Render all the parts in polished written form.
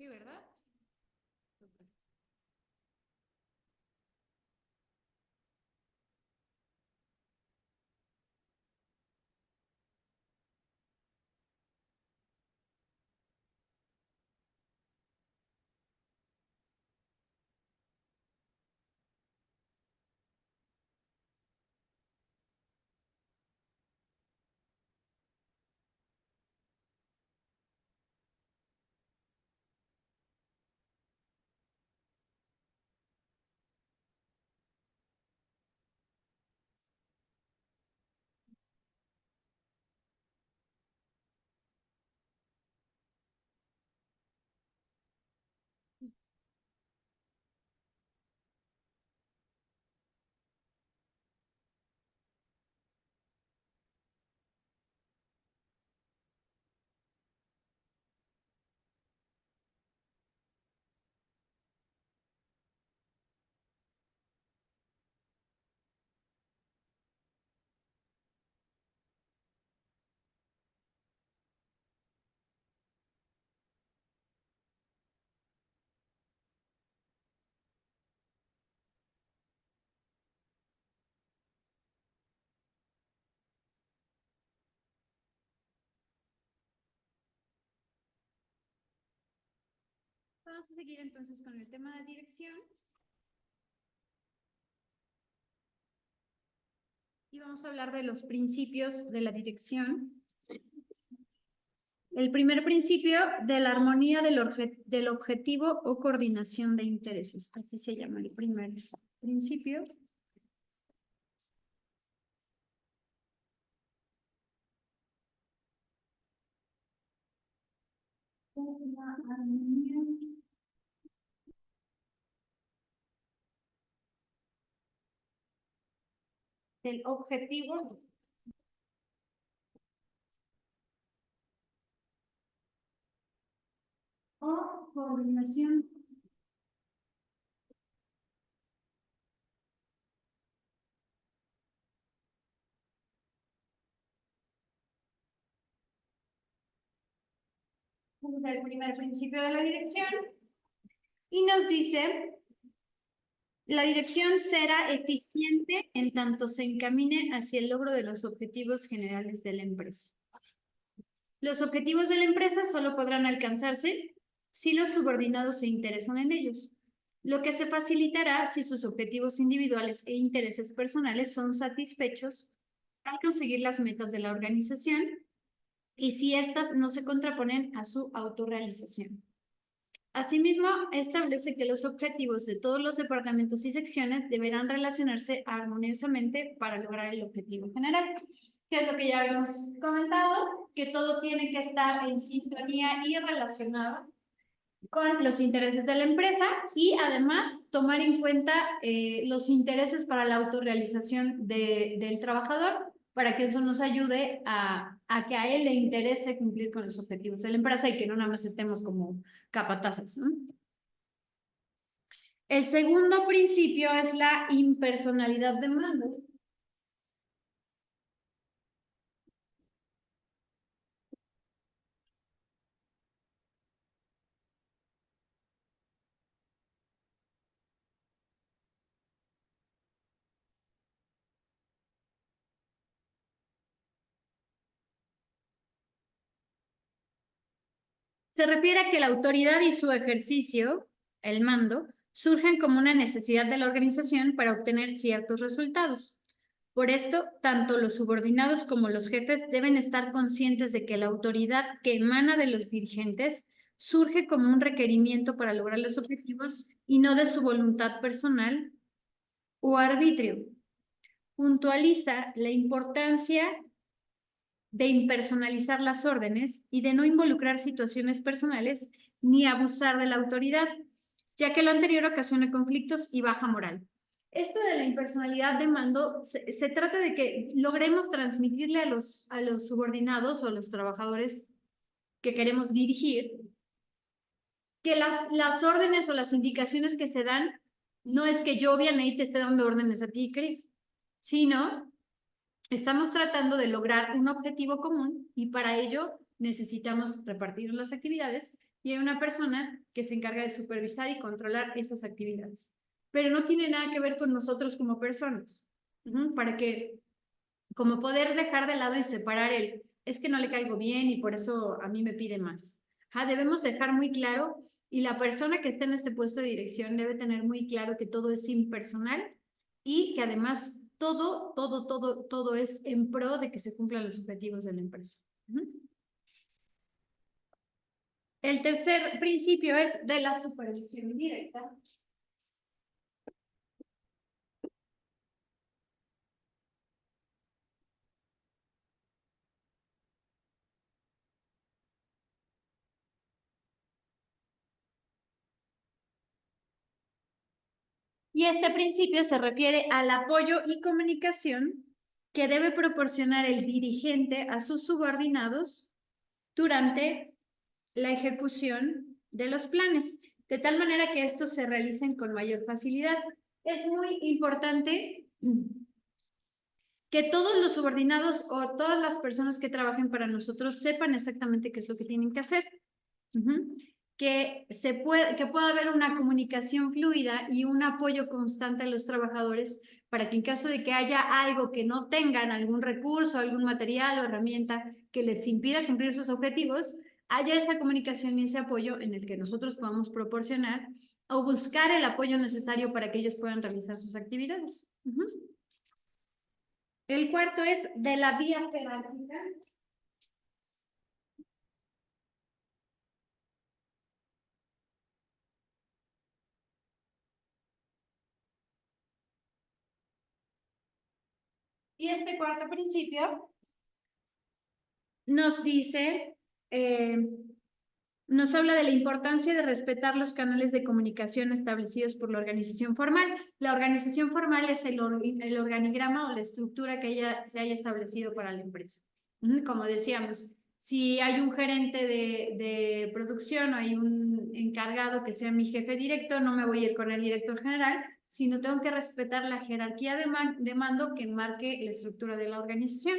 Sí, ¿verdad? Súper. Vamos a seguir entonces con el tema de dirección y vamos a hablar de los principios de la dirección. El primer principio de la armonía del objetivo o coordinación de intereses. Así se llama el primer principio. La armonía del objetivo o coordinación del primer principio de la dirección y nos dice: la dirección será eficiente en tanto se encamine hacia el logro de los objetivos generales de la empresa. Los objetivos de la empresa solo podrán alcanzarse si los subordinados se interesan en ellos, lo que se facilitará si sus objetivos individuales e intereses personales son satisfechos al conseguir las metas de la organización y si éstas no se contraponen a su autorrealización. Asimismo, establece que los objetivos de todos los departamentos y secciones deberán relacionarse armoniosamente para lograr el objetivo general, que es lo que ya habíamos comentado, que todo tiene que estar en sintonía y relacionado con los intereses de la empresa y además tomar en cuenta los intereses para la autorrealización del trabajador, para que eso nos ayude a que a él le interese cumplir con los objetivos de la empresa y que no nada más estemos como capatazas, ¿no? El segundo principio es la impersonalidad de mando. Se refiere a que la autoridad y su ejercicio, el mando, surgen como una necesidad de la organización para obtener ciertos resultados. Por esto, tanto los subordinados como los jefes deben estar conscientes de que la autoridad que emana de los dirigentes surge como un requerimiento para lograr los objetivos y no de su voluntad personal o arbitrio. Puntualiza la importancia de impersonalizar las órdenes y de no involucrar situaciones personales ni abusar de la autoridad, ya que lo anterior ocasiona conflictos y baja moral. Esto de la impersonalidad de mando se trata de que logremos transmitirle a los subordinados o a los trabajadores que queremos dirigir que las órdenes o las indicaciones que se dan no es que yo, Vianey, te esté dando órdenes a ti, Cris, sino estamos tratando de lograr un objetivo común y para ello necesitamos repartir las actividades y hay una persona que se encarga de supervisar y controlar esas actividades. Pero no tiene nada que ver con nosotros como personas. Para que, como poder dejar de lado y separar es que no le caigo bien y por eso a mí me pide más. Debemos dejar muy claro, y la persona que está en este puesto de dirección debe tener muy claro que todo es impersonal y que además todo es en pro de que se cumplan los objetivos de la empresa. El tercer principio es de la supervisión indirecta. Y este principio se refiere al apoyo y comunicación que debe proporcionar el dirigente a sus subordinados durante la ejecución de los planes, de tal manera que estos se realicen con mayor facilidad. Es muy importante que todos los subordinados o todas las personas que trabajen para nosotros sepan exactamente qué es lo que tienen que hacer. Que pueda haber una comunicación fluida y un apoyo constante a los trabajadores para que en caso de que haya algo que no tengan, algún recurso, algún material o herramienta que les impida cumplir sus objetivos, haya esa comunicación y ese apoyo en el que nosotros podamos proporcionar o buscar el apoyo necesario para que ellos puedan realizar sus actividades. El cuarto es de la vía jerárquica. Y este cuarto principio nos dice, nos habla de la importancia de respetar los canales de comunicación establecidos por la organización formal. La organización formal es el organigrama o la estructura que se haya establecido para la empresa. Como decíamos, si hay un gerente de producción o hay un encargado que sea mi jefe directo, no me voy a ir con el director general, sino tengo que respetar la jerarquía de mando que marque la estructura de la organización.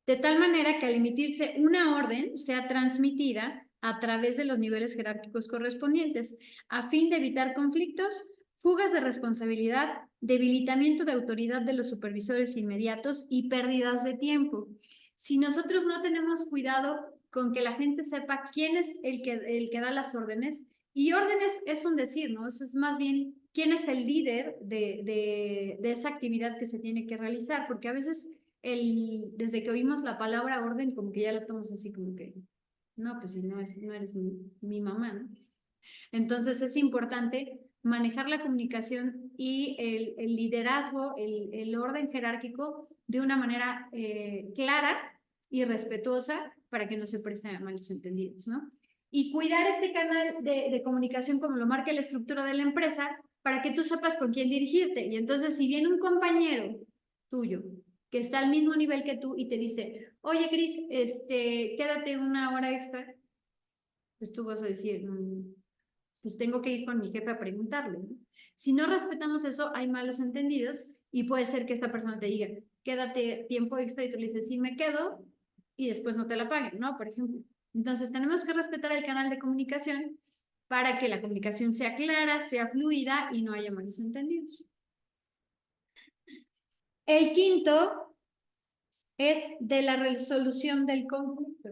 De tal manera que al emitirse una orden sea transmitida a través de los niveles jerárquicos correspondientes, a fin de evitar conflictos, fugas de responsabilidad, debilitamiento de autoridad de los supervisores inmediatos y pérdidas de tiempo. Si nosotros no tenemos cuidado con que la gente sepa quién es el que da las órdenes, y órdenes es un decir, ¿no? Eso es más bien quién es el líder de esa actividad que se tiene que realizar, porque a veces desde que oímos la palabra orden, como que ya la tomas así como que, no, pues si no, no eres mi mamá, ¿no? Entonces es importante manejar la comunicación y el liderazgo, el orden jerárquico de una manera clara y respetuosa para que no se presten a malos entendidos, ¿no? Y cuidar este canal de comunicación como lo marca la estructura de la empresa para que tú sepas con quién dirigirte. Y entonces si viene un compañero tuyo que está al mismo nivel que tú y te dice, oye, Cris, quédate una hora extra, pues tú vas a decir, pues tengo que ir con mi jefe a preguntarle, ¿no? Si no respetamos eso, hay malos entendidos y puede ser que esta persona te diga, quédate tiempo extra y tú le dices, sí me quedo y después no te la paguen, ¿no? Por ejemplo. Entonces tenemos que respetar el canal de comunicación para que la comunicación sea clara, sea fluida y no haya malos entendidos. El quinto es de la resolución del conflicto.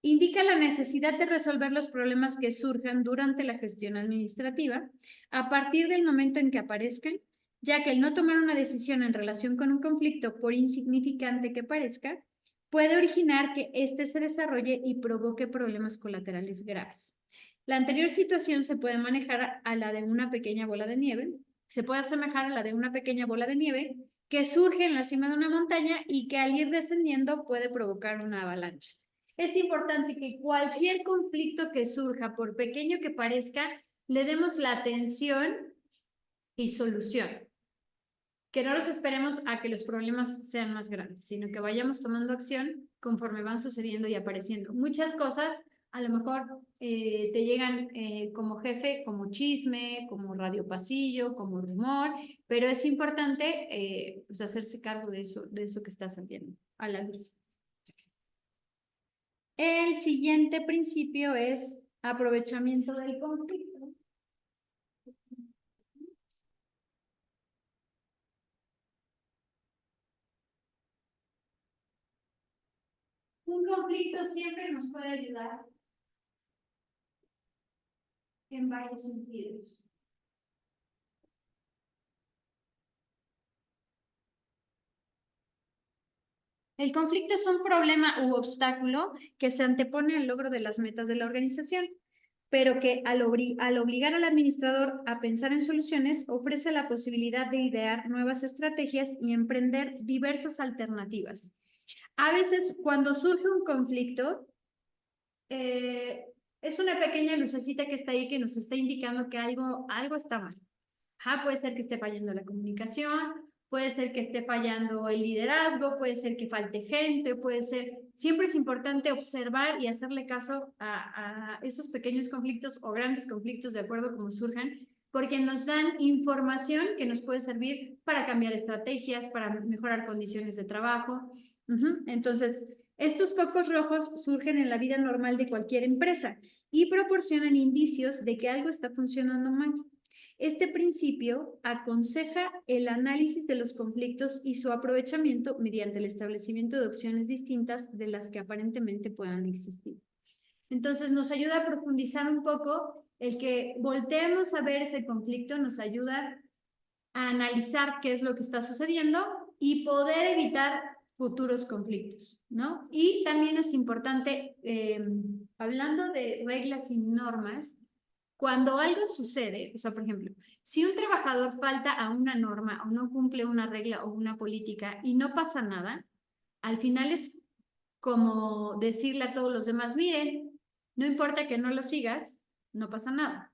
Indica la necesidad de resolver los problemas que surjan durante la gestión administrativa a partir del momento en que aparezcan, ya que el no tomar una decisión en relación con un conflicto, por insignificante que parezca, puede originar que éste se desarrolle y provoque problemas colaterales graves. La anterior situación se puede manejar a la de una pequeña bola de nieve, se puede asemejar a la de una pequeña bola de nieve que surge en la cima de una montaña y que al ir descendiendo puede provocar una avalancha. Es importante que cualquier conflicto que surja, por pequeño que parezca, le demos la atención y solución. que no nos esperemos a que los problemas sean más grandes, sino que vayamos tomando acción conforme van sucediendo y apareciendo. Muchas cosas a lo mejor te llegan como jefe, como chisme, como radio pasillo, como rumor, pero es importante pues hacerse cargo de eso que está saliendo a la luz. El siguiente principio es aprovechamiento del conflicto. Un conflicto siempre nos puede ayudar en varios sentidos. El conflicto es un problema u obstáculo que se antepone al logro de las metas de la organización, pero que al obligar al administrador a pensar en soluciones, ofrece la posibilidad de idear nuevas estrategias y emprender diversas alternativas. A veces, cuando surge un conflicto, es una pequeña lucecita que está ahí que nos está indicando que algo está mal. Puede ser que esté fallando la comunicación, puede ser que esté fallando el liderazgo, puede ser que falte gente, puede ser... Siempre es importante observar y hacerle caso a esos pequeños conflictos o grandes conflictos, de acuerdo a cómo surjan, porque nos dan información que nos puede servir para cambiar estrategias, para mejorar condiciones de trabajo. Entonces, estos focos rojos surgen en la vida normal de cualquier empresa y proporcionan indicios de que algo está funcionando mal. Este principio aconseja el análisis de los conflictos y su aprovechamiento mediante el establecimiento de opciones distintas de las que aparentemente puedan existir. Entonces, nos ayuda a profundizar un poco el que volteemos a ver ese conflicto, nos ayuda a analizar qué es lo que está sucediendo y poder evitar futuros conflictos, ¿no? Y también es importante, hablando de reglas y normas, cuando algo sucede, o sea, por ejemplo, si un trabajador falta a una norma o no cumple una regla o una política y no pasa nada, al final es como decirle a todos los demás, miren, no importa que no lo sigas, no pasa nada.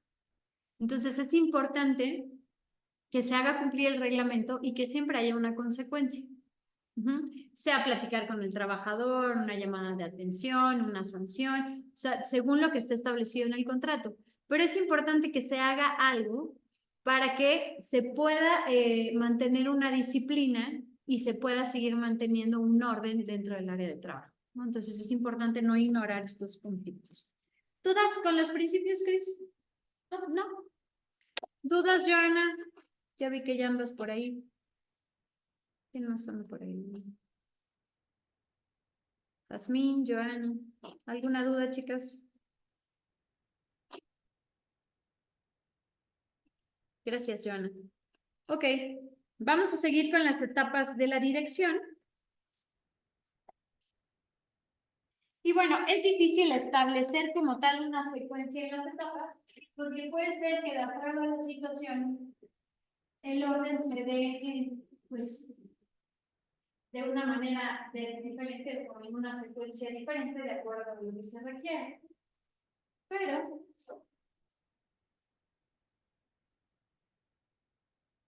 Entonces es importante que se haga cumplir el reglamento y que siempre haya una consecuencia. Sea platicar con el trabajador, una llamada de atención, una sanción, o sea, según lo que esté establecido en el contrato. Pero es importante que se haga algo para que se pueda mantener una disciplina y se pueda seguir manteniendo un orden dentro del área de trabajo, ¿no? Entonces es importante no ignorar estos conflictos. ¿Dudas con los principios, Cris? No, no. ¿Dudas, Joana? Ya vi que ya andas por ahí. ¿Quién más anda por ahí? Jazmín, Joana. ¿Alguna duda, chicas? Gracias, Joana. Ok, vamos a seguir con las etapas de la dirección. Y bueno, es difícil establecer como tal una secuencia en las etapas, porque puede ser que de acuerdo a la situación, el orden se dé pues, de una manera diferente o en una secuencia diferente de acuerdo a lo que se requiere. Pero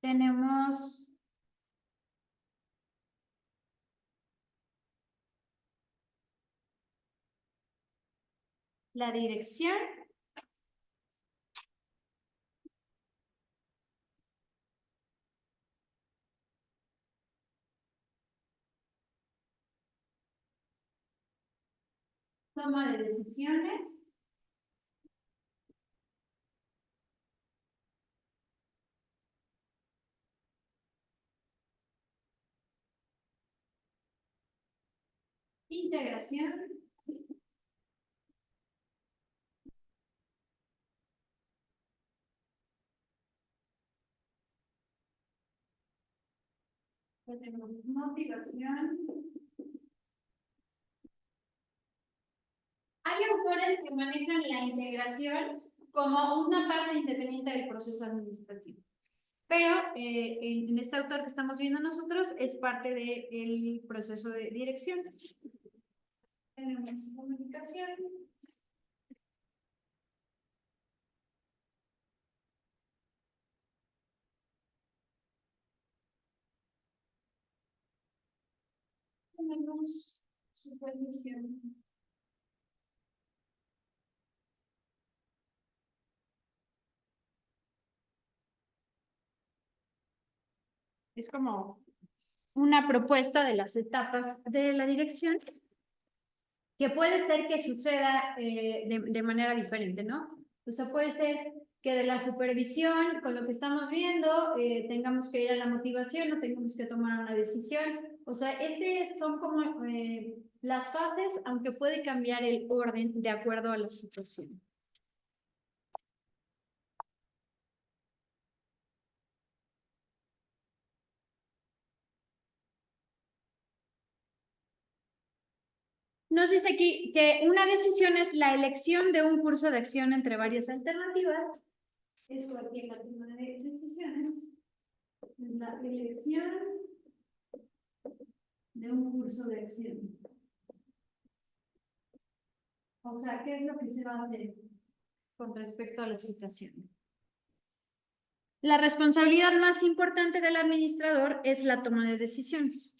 tenemos la dirección, toma de decisiones, integración, tenemos motivación. Hay autores que manejan la integración como una parte independiente del proceso administrativo. Pero en este autor que estamos viendo nosotros es parte del proceso de dirección. Tenemos comunicación. menos supervisión. Es como una propuesta de las etapas de la dirección que puede ser que suceda de manera diferente, ¿no? O sea, puede ser que de la supervisión, con lo que estamos viendo, tengamos que ir a la motivación o tengamos que tomar una decisión. O sea, son como las fases, aunque puede cambiar el orden de acuerdo a la situación. Nos dice aquí que una decisión es la elección de un curso de acción entre varias alternativas. Eso aquí en la toma de decisiones. La elección de un curso de acción. O sea, ¿qué es lo que se va a hacer con respecto a la situación? La responsabilidad más importante del administrador es la toma de decisiones.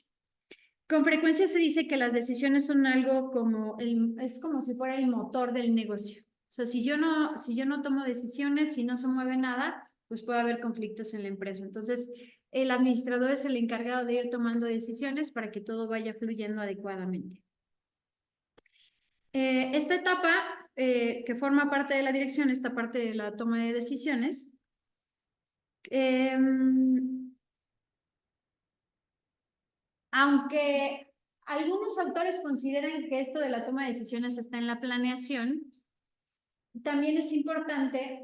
Con frecuencia se dice que las decisiones son algo como es como si fuera el motor del negocio. O sea, si yo no tomo decisiones, si no se mueve nada, pues puede haber conflictos en la empresa. Entonces, el administrador es el encargado de ir tomando decisiones para que todo vaya fluyendo adecuadamente. Esta etapa, que forma parte de la dirección, esta parte de la toma de decisiones, aunque algunos autores consideran que esto de la toma de decisiones está en la planeación, también es importante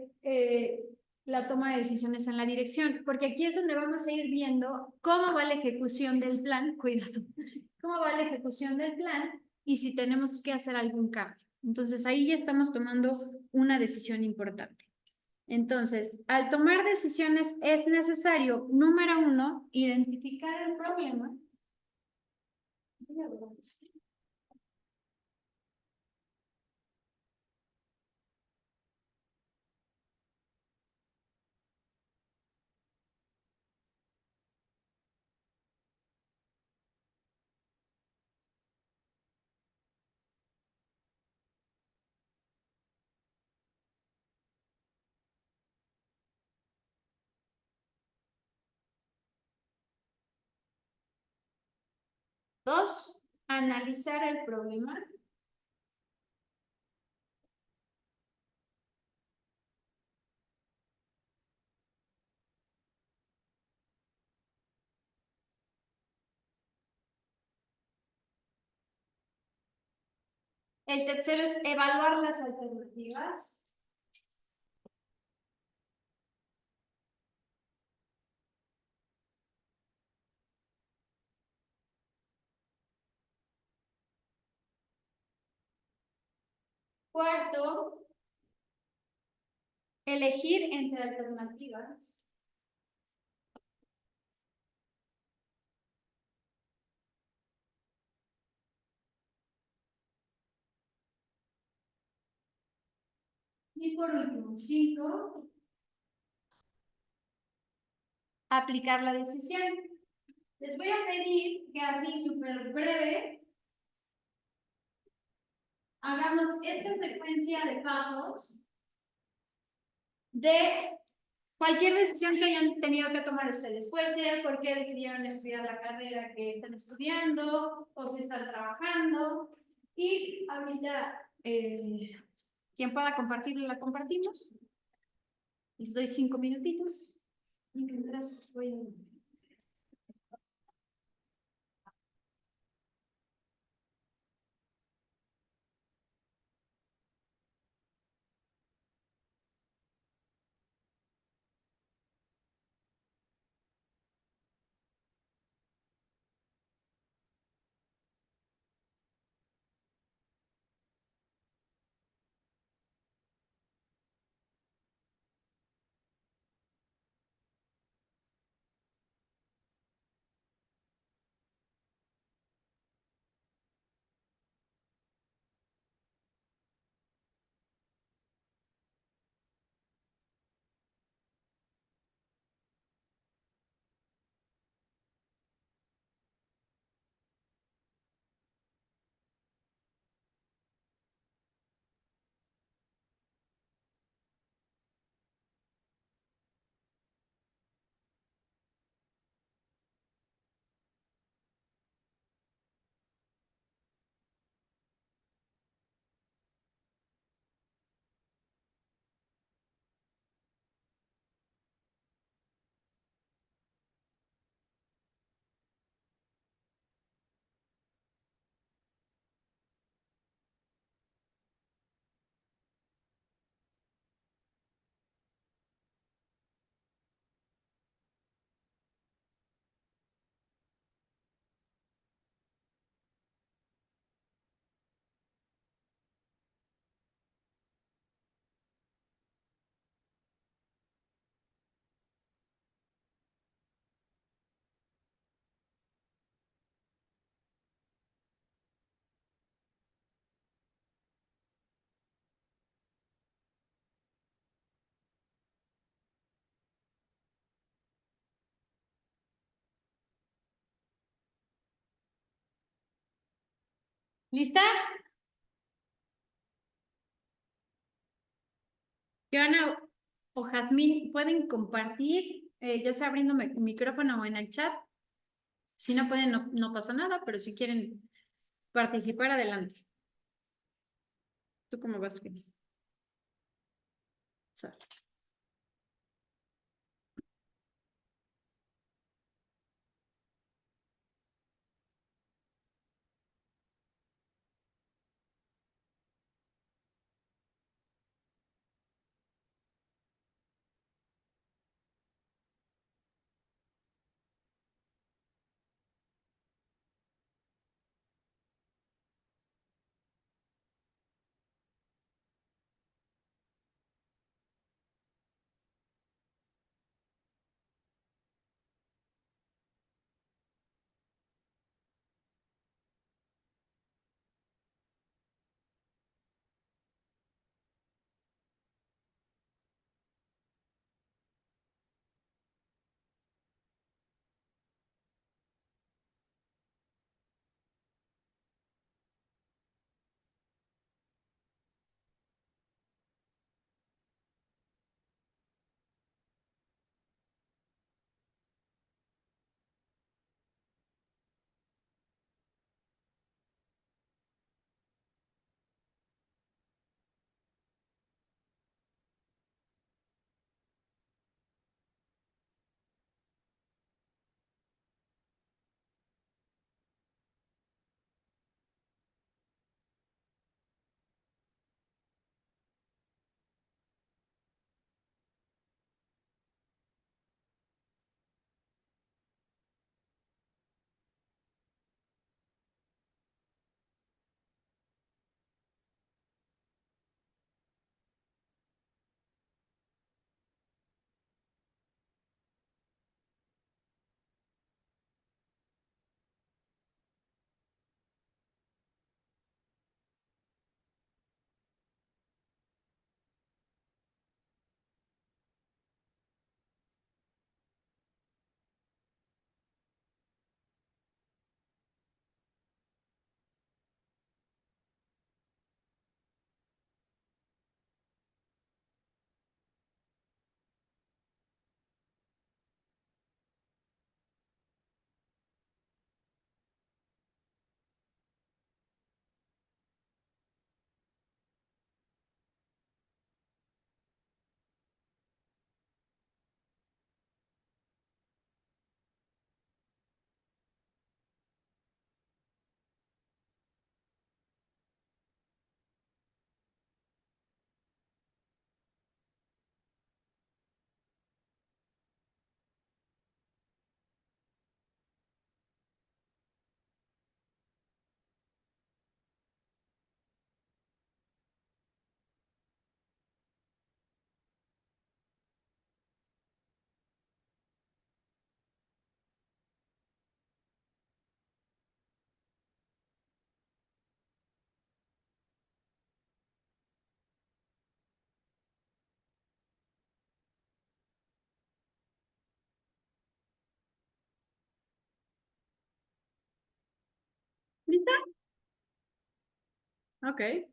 la toma de decisiones en la dirección, porque aquí es donde vamos a ir viendo cómo va la ejecución del plan, cuidado, cómo va la ejecución del plan y si tenemos que hacer algún cambio. Entonces ahí ya estamos tomando una decisión importante. Entonces, al tomar decisiones es necesario, número uno, identificar el problema. Dos, analizar el problema. El tercero es evaluar las alternativas. Cuarto, elegir entre alternativas. Y por último, cinco, aplicar la decisión. Les voy a pedir que así súper breve hagamos esta secuencia de pasos de cualquier decisión que hayan tenido que tomar ustedes. Puede ser por qué decidieron estudiar la carrera que están estudiando o si están trabajando. Y ahorita, quien pueda compartirlo, la compartimos. Les doy 5 minutitos. Y mientras voy a... ¿Lista? Joana o Jazmín, pueden compartir, ya sea abriéndome el micrófono o en el chat. Si no pueden, no pasa nada, pero si quieren participar, adelante. ¿Tú cómo vas, Cris? Sale. ¿Lista? Ok.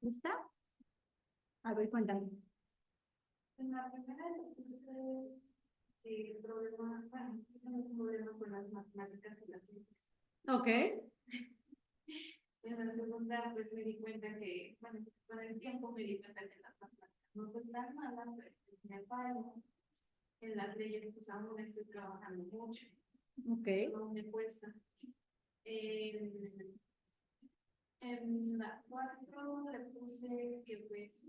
¿Lista? A ver, cuéntame. En la primera puse problema, bueno, tengo un problema con las matemáticas y las ciencias. Ok. En la segunda, pues me di cuenta que, bueno, con el tiempo me di cuenta que las matemáticas no son tan malas, pero pues me fallo. En las leyes, pues aún estoy trabajando mucho. Ok. Aún me cuesta. En la 4 le puse que, pues,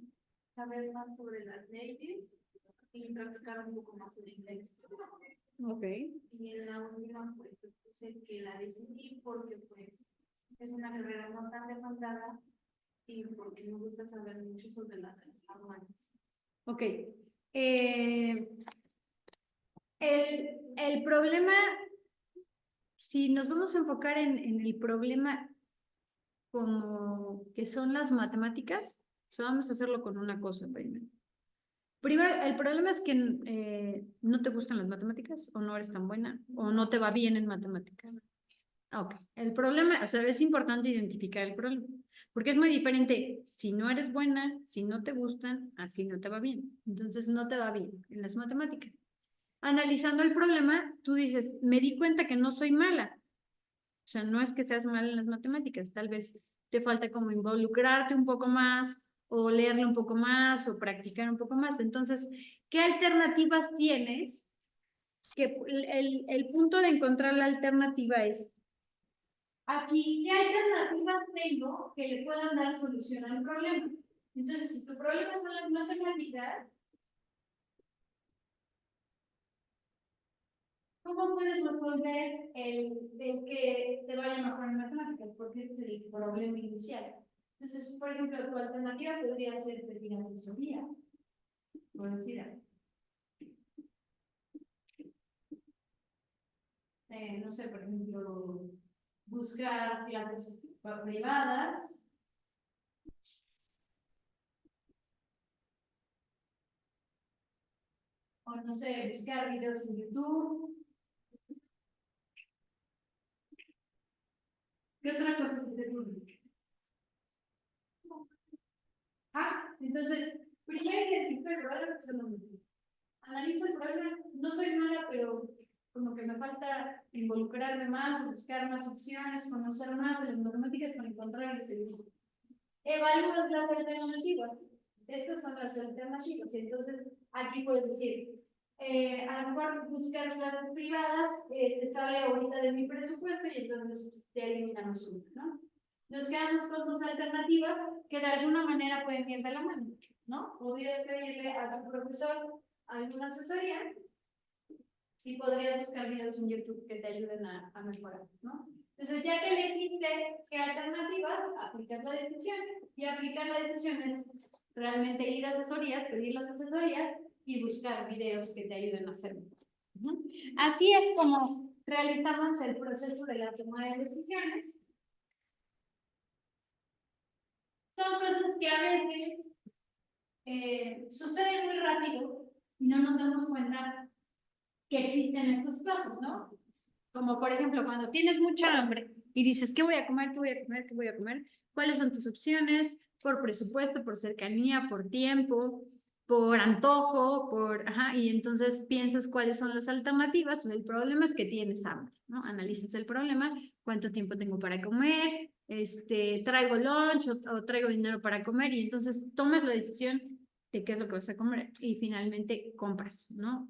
saber más sobre las leyes y practicar un poco más el inglés. Ok. Y en la última, pues, puse que la decidí porque, pues, es una carrera no tan demandada y porque me gusta saber mucho sobre las aduanas. Ok. El problema, si nos vamos a enfocar en el problema como que son las matemáticas, vamos a hacerlo con una cosa primero. Primero, el problema es que no te gustan las matemáticas, o no eres tan buena, o no te va bien en matemáticas. Ok, el problema, o sea, es importante identificar el problema, porque es muy diferente si no eres buena, si no te gustan, así no te va bien. Entonces no te va bien en las matemáticas. Analizando el problema, tú dices, me di cuenta que no soy mala. O sea, no es que seas mala en las matemáticas, tal vez te falta como involucrarte un poco más, o leerle un poco más, o practicar un poco más. Entonces, ¿qué alternativas tienes? Que el punto de encontrar la alternativa es, aquí, ¿qué alternativas tengo que le puedan dar solución al problema? Entonces, si tu problema son las matemáticas, ¿cómo puedes resolver el que te vaya mejor en matemáticas? Porque ese es el problema inicial. Entonces, por ejemplo, tu alternativa podría ser pedir asesoría. Por decir algo. No sé, por ejemplo, buscar clases privadas. O no sé, buscar videos en YouTube. ¿Qué otra cosa se te ocurre? Entonces, primero identificar el problema que se lo mismo. Analizo el problema, no soy mala, pero como que me falta involucrarme más, buscar más opciones, conocer más de las matemáticas para encontrar ese grupo. Evalúas las alternativas. Estas son las alternativas. Y entonces, aquí puedes decir, a lo mejor buscar clases privadas se sale ahorita de mi presupuesto y entonces te eliminamos una, ¿no? Nos quedamos con dos alternativas que de alguna manera pueden ir de la mano, ¿no? Podrías pedirle a tu profesor alguna asesoría y podrías buscar videos en YouTube que te ayuden a mejorar, ¿no? Entonces, ya que elegiste qué alternativas, aplicas la decisión, y aplicar la decisión es realmente ir a asesorías, pedir las asesorías y buscar videos que te ayuden a hacerlo. Así es como realizamos el proceso de la toma de decisiones. Son cosas que a veces suceden muy rápido y no nos damos cuenta que existen estos pasos, ¿no? Como por ejemplo, cuando tienes mucha hambre y dices, ¿qué voy a comer? ¿Qué voy a comer? ¿Qué voy a comer? ¿Cuáles son tus opciones? Por presupuesto, por cercanía, por tiempo, por antojo, y entonces piensas cuáles son las alternativas. El problema es que tienes hambre, ¿no? Analizas el problema, cuánto tiempo tengo para comer, traigo lunch o traigo dinero para comer, y entonces tomas la decisión de qué es lo que vas a comer y finalmente compras, ¿no?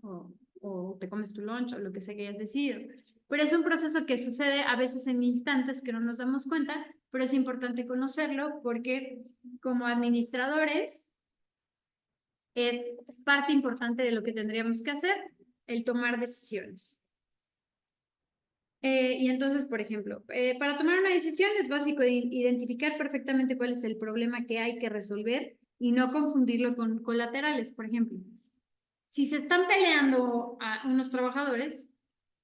O te comes tu lunch o lo que sea que hayas decidido. Pero es un proceso que sucede a veces en instantes que no nos damos cuenta, pero es importante conocerlo porque como administradores es parte importante de lo que tendríamos que hacer, el tomar decisiones. Y entonces, por ejemplo, para tomar una decisión es básico identificar perfectamente cuál es el problema que hay que resolver y no confundirlo con colaterales. Por ejemplo, si se están peleando a unos trabajadores,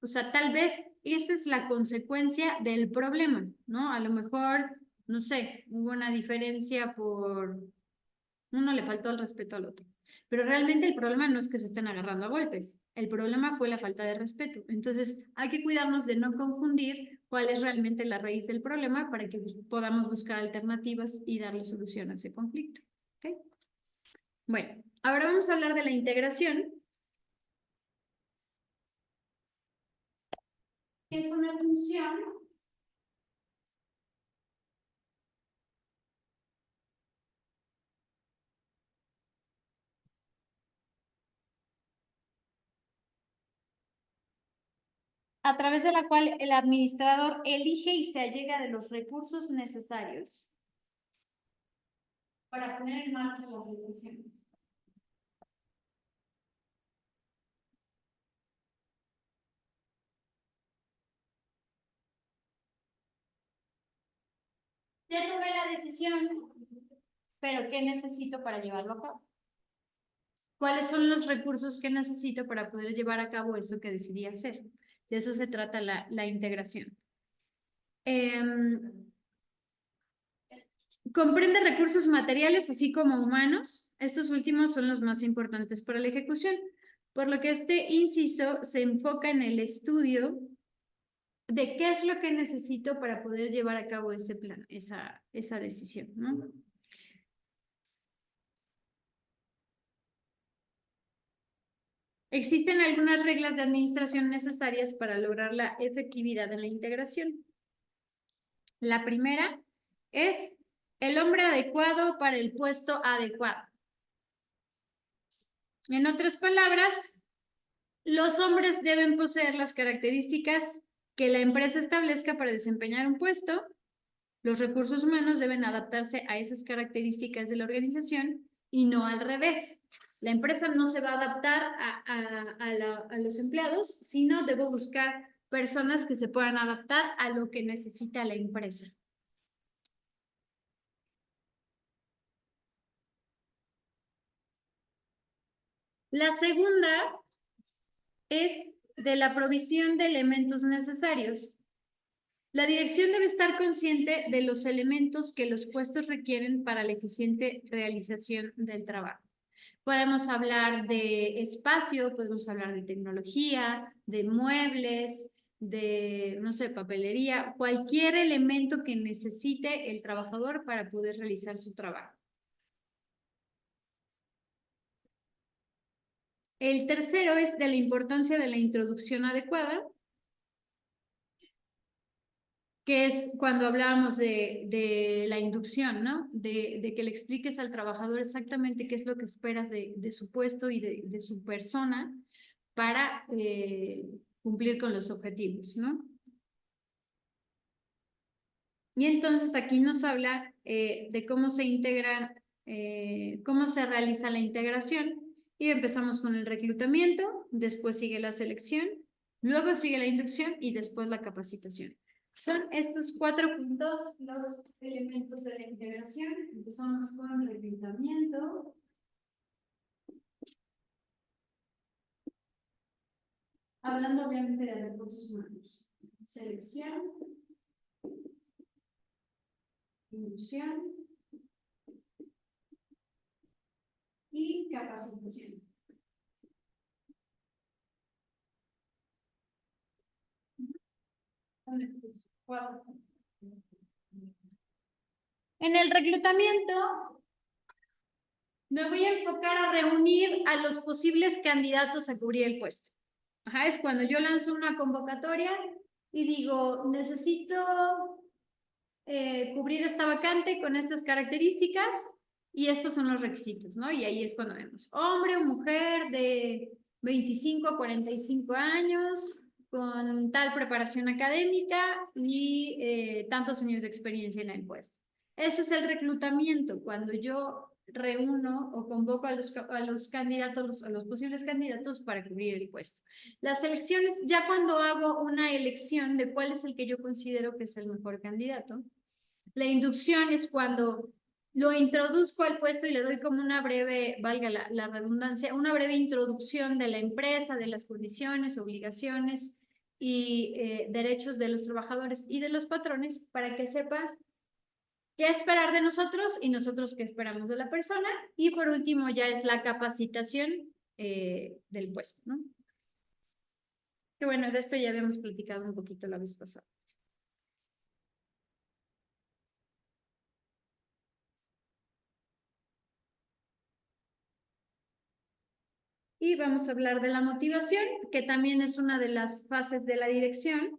o sea, tal vez esa es la consecuencia del problema, ¿no? A lo mejor, no sé, hubo una diferencia por uno le faltó el respeto al otro. Pero realmente el problema no es que se estén agarrando a golpes. El problema fue la falta de respeto. Entonces, hay que cuidarnos de no confundir cuál es realmente la raíz del problema para que podamos buscar alternativas y darle solución a ese conflicto. ¿Okay? Bueno, ahora vamos a hablar de la integración, que es una función a través de la cual el administrador elige y se allega de los recursos necesarios para poner en marcha las decisiones. Ya tomé la decisión, pero ¿qué necesito para llevarlo a cabo? ¿Cuáles son los recursos que necesito para poder llevar a cabo eso que decidí hacer? De eso se trata la integración. Comprende recursos materiales así como humanos. Estos últimos son los más importantes para la ejecución, por lo que este inciso se enfoca en el estudio de qué es lo que necesito para poder llevar a cabo ese plan, esa decisión, ¿no? Existen algunas reglas de administración necesarias para lograr la efectividad en la integración. La primera es el hombre adecuado para el puesto adecuado. En otras palabras, los hombres deben poseer las características que la empresa establezca para desempeñar un puesto. Los recursos humanos deben adaptarse a esas características de la organización y no al revés. La empresa no se va a adaptar a los empleados, sino debo buscar personas que se puedan adaptar a lo que necesita la empresa. La segunda es de la provisión de elementos necesarios. La dirección debe estar consciente de los elementos que los puestos requieren para la eficiente realización del trabajo. Podemos hablar de espacio, podemos hablar de tecnología, de muebles, de, no sé, papelería, cualquier elemento que necesite el trabajador para poder realizar su trabajo. El tercero es de la importancia de la introducción adecuada, que es cuando hablábamos de la inducción, ¿no? De que le expliques al trabajador exactamente qué es lo que esperas de su puesto y de su persona para cumplir con los objetivos, ¿no? Y entonces aquí nos habla de cómo se integra, cómo se realiza la integración. Y empezamos con el reclutamiento, después sigue la selección, luego sigue la inducción y después la capacitación. Son estos 4 puntos los elementos de la integración. Empezamos con reclutamiento. Hablando obviamente de recursos humanos. Selección. Inducción. Y capacitación. Son estos 4. En el reclutamiento me voy a enfocar a reunir a los posibles candidatos a cubrir el puesto. Ajá, es cuando yo lanzo una convocatoria y digo, necesito cubrir esta vacante con estas características y estos son los requisitos, ¿no? Y ahí es cuando vemos hombre o mujer de 25 a 45 años, con tal preparación académica y tantos años de experiencia en el puesto. Ese es el reclutamiento, cuando yo reúno o convoco a los candidatos, a los posibles candidatos para cubrir el puesto. Las elecciones, ya cuando hago una elección de cuál es el que yo considero que es el mejor candidato. La inducción es cuando lo introduzco al puesto y le doy como una breve, valga la redundancia, una breve introducción de la empresa, de las condiciones, obligaciones y derechos de los trabajadores y de los patrones para que sepa qué esperar de nosotros y nosotros qué esperamos de la persona. Y por último ya es la capacitación del puesto, ¿no? Que bueno, de esto ya habíamos platicado un poquito la vez pasada. Y vamos a hablar de la motivación, que también es una de las fases de la dirección.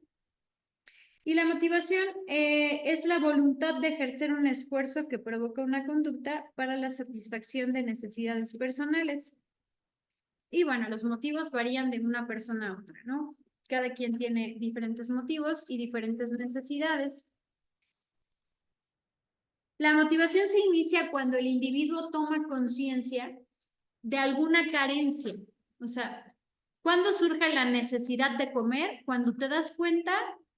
Y la motivación es la voluntad de ejercer un esfuerzo que provoca una conducta para la satisfacción de necesidades personales. Y bueno, los motivos varían de una persona a otra, ¿no? Cada quien tiene diferentes motivos y diferentes necesidades. La motivación se inicia cuando el individuo toma conciencia de alguna carencia. O sea, ¿cuándo surge la necesidad de comer? Cuando te das cuenta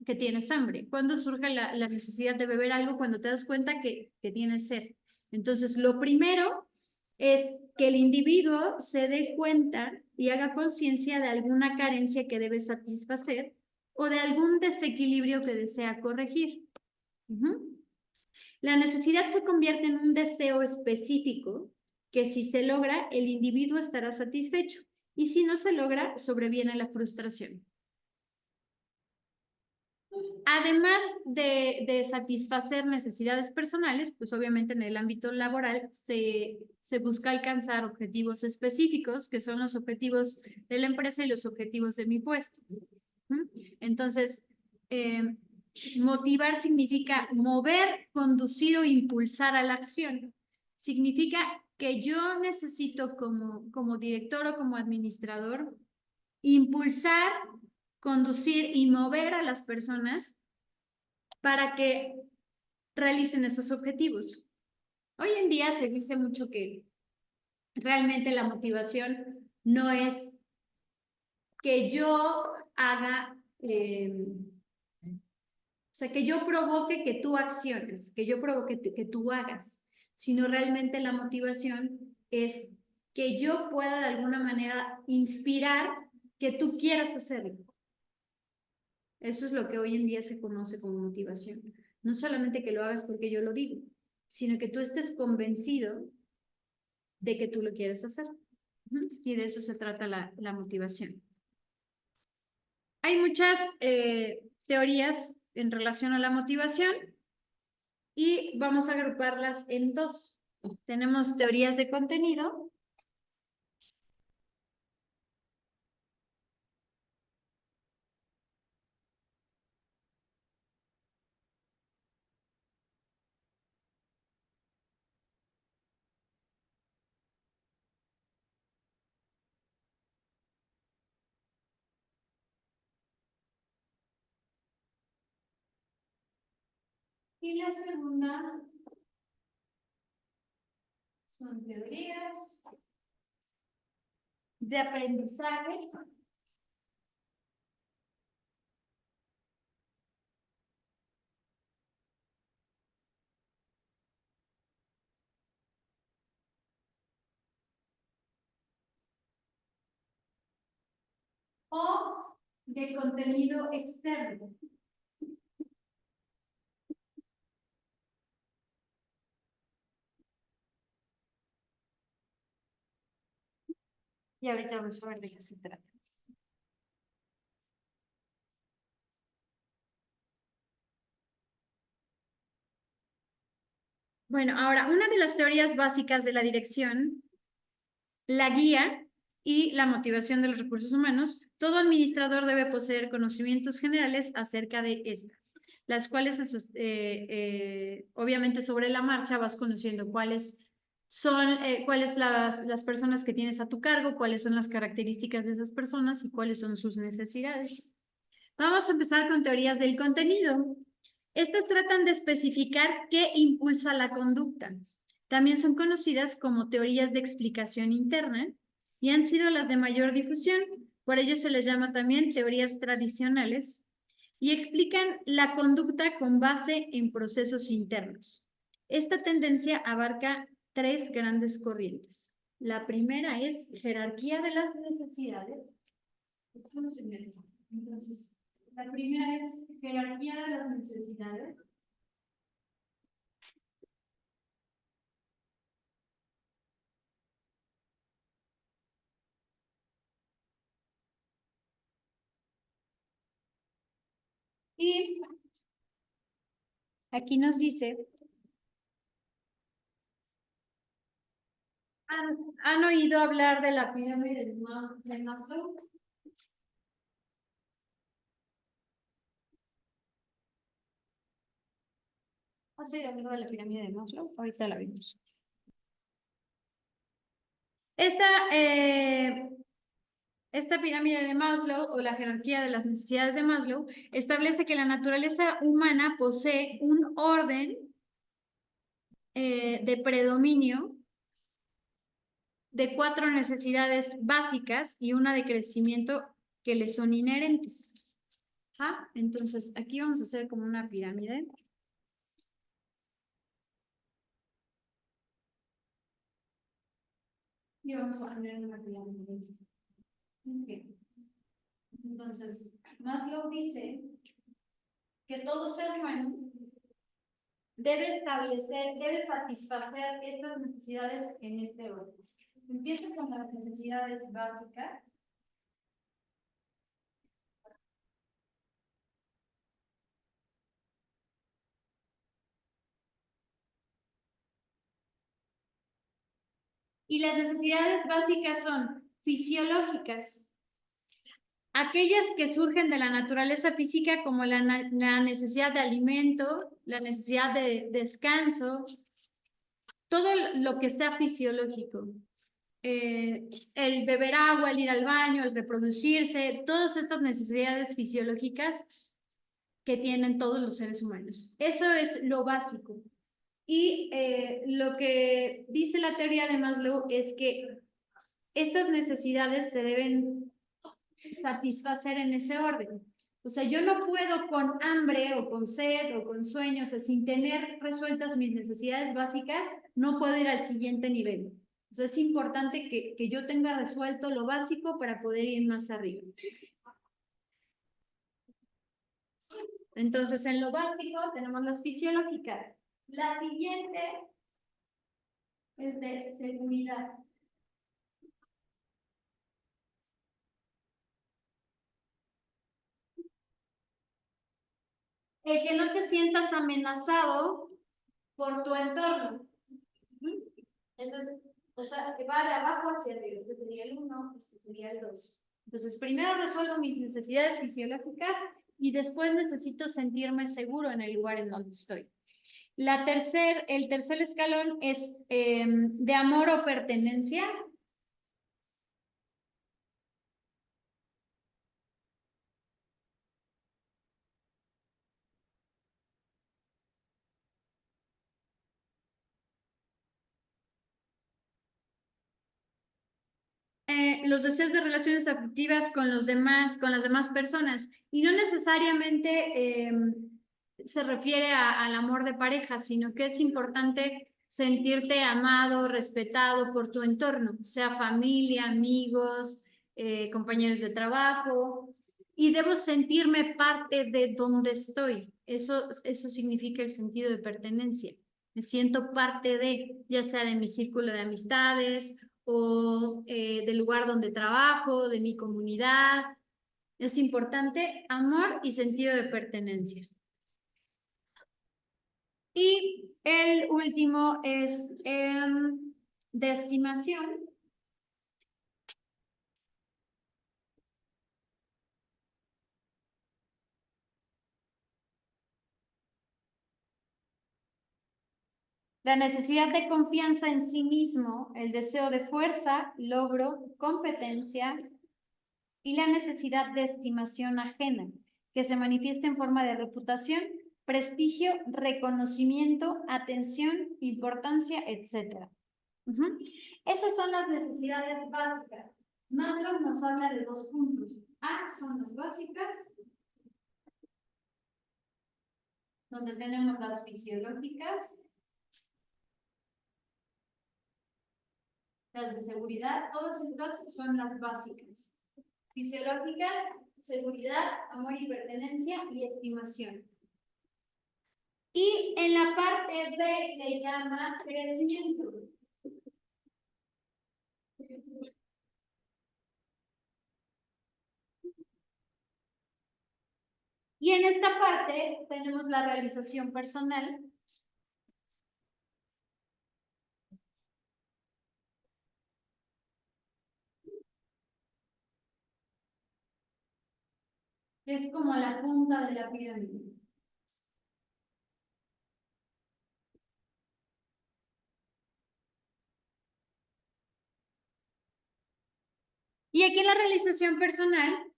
que tienes hambre. ¿Cuándo surge la necesidad de beber algo? Cuando te das cuenta que tienes sed. Entonces, lo primero es que el individuo se dé cuenta y haga conciencia de alguna carencia que debe satisfacer o de algún desequilibrio que desea corregir. La necesidad se convierte en un deseo específico que si se logra, el individuo estará satisfecho y si no se logra, sobreviene la frustración. Además de satisfacer necesidades personales, pues obviamente en el ámbito laboral se busca alcanzar objetivos específicos, que son los objetivos de la empresa y los objetivos de mi puesto. Entonces, motivar significa mover, conducir o impulsar a la acción. Significa que yo necesito como director o como administrador impulsar, conducir y mover a las personas para que realicen esos objetivos. Hoy en día se dice mucho que realmente la motivación no es que yo haga, o sea, que yo provoque que tú acciones, que yo provoque que tú hagas, sino realmente la motivación es que yo pueda de alguna manera inspirar que tú quieras hacerlo. Eso es lo que hoy en día se conoce como motivación. No solamente que lo hagas porque yo lo digo, sino que tú estés convencido de que tú lo quieres hacer. Y de eso se trata la motivación. Hay muchas teorías en relación a la motivación y vamos a agruparlas en dos. Tenemos teorías de contenido y la segunda son teorías de aprendizaje o de contenido externo. Y ahorita vamos a ver de qué se trata. Bueno, ahora, una de las teorías básicas de la dirección, la guía y la motivación de los recursos humanos, todo administrador debe poseer conocimientos generales acerca de estas, las cuales, obviamente, sobre la marcha vas conociendo cuáles son las personas que tienes a tu cargo, cuáles son las características de esas personas y cuáles son sus necesidades. Vamos a empezar con teorías del contenido. Estas tratan de especificar qué impulsa la conducta. También son conocidas como teorías de explicación interna y han sido las de mayor difusión. Por ello se les llama también teorías tradicionales y explican la conducta con base en procesos internos. Esta tendencia abarca tres grandes corrientes. La primera es jerarquía de las necesidades. Entonces, la primera es jerarquía de las necesidades. Y aquí nos dice ¿Han oído hablar de la pirámide de Maslow? ¿Has oído hablar de la pirámide de Maslow? Ahorita la vimos. Esta pirámide de Maslow o la jerarquía de las necesidades de Maslow establece que la naturaleza humana posee un orden de predominio de 4 necesidades básicas y una de crecimiento que le son inherentes. Entonces, aquí vamos a hacer como una pirámide. Y vamos a poner una pirámide. Okay. Entonces, Maslow dice que todo ser humano debe satisfacer estas necesidades en este orden. Empieza con las necesidades básicas. Y las necesidades básicas son fisiológicas, aquellas que surgen de la naturaleza física, como la necesidad de alimento, la necesidad de descanso, todo lo que sea fisiológico. El beber agua, el ir al baño, el reproducirse, todas estas necesidades fisiológicas que tienen todos los seres humanos. Eso es lo básico. Y lo que dice la teoría de Maslow es que estas necesidades se deben satisfacer en ese orden. O sea, yo no puedo con hambre o con sed o con sueños, o sea, sin tener resueltas mis necesidades básicas, no puedo ir al siguiente nivel. O sea, es importante que yo tenga resuelto lo básico para poder ir más arriba. Entonces, en lo básico tenemos las fisiológicas. La siguiente es de seguridad. El que no te sientas amenazado por tu entorno. Entonces, o sea, que va de abajo hacia arriba. Este sería el 1, este sería el 2. Entonces, primero resuelvo mis necesidades fisiológicas y después necesito sentirme seguro en el lugar en donde estoy. El tercer escalón es de amor o pertenencia. Los deseos de relaciones afectivas con los demás, con las demás personas. Y no necesariamente se refiere al amor de pareja, sino que es importante sentirte amado, respetado por tu entorno, sea familia, amigos, compañeros de trabajo. Y debo sentirme parte de donde estoy. Eso significa el sentido de pertenencia. Me siento parte de, ya sea de mi círculo de amistades o del lugar donde trabajo, de mi comunidad. Es importante amor y sentido de pertenencia. Y el último es de estimación. La necesidad de confianza en sí mismo, el deseo de fuerza, logro, competencia y la necesidad de estimación ajena, que se manifiesta en forma de reputación, prestigio, reconocimiento, atención, importancia, etc. Esas son las necesidades básicas. Maslow nos habla de 2 puntos. A son las básicas, donde tenemos las fisiológicas, las de seguridad, todas estas son las básicas. Fisiológicas, seguridad, amor y pertenencia y estimación. Y en la parte B le llama crecimiento. Y en esta parte tenemos la realización personal. Es como la punta de la pirámide. Y aquí la realización personal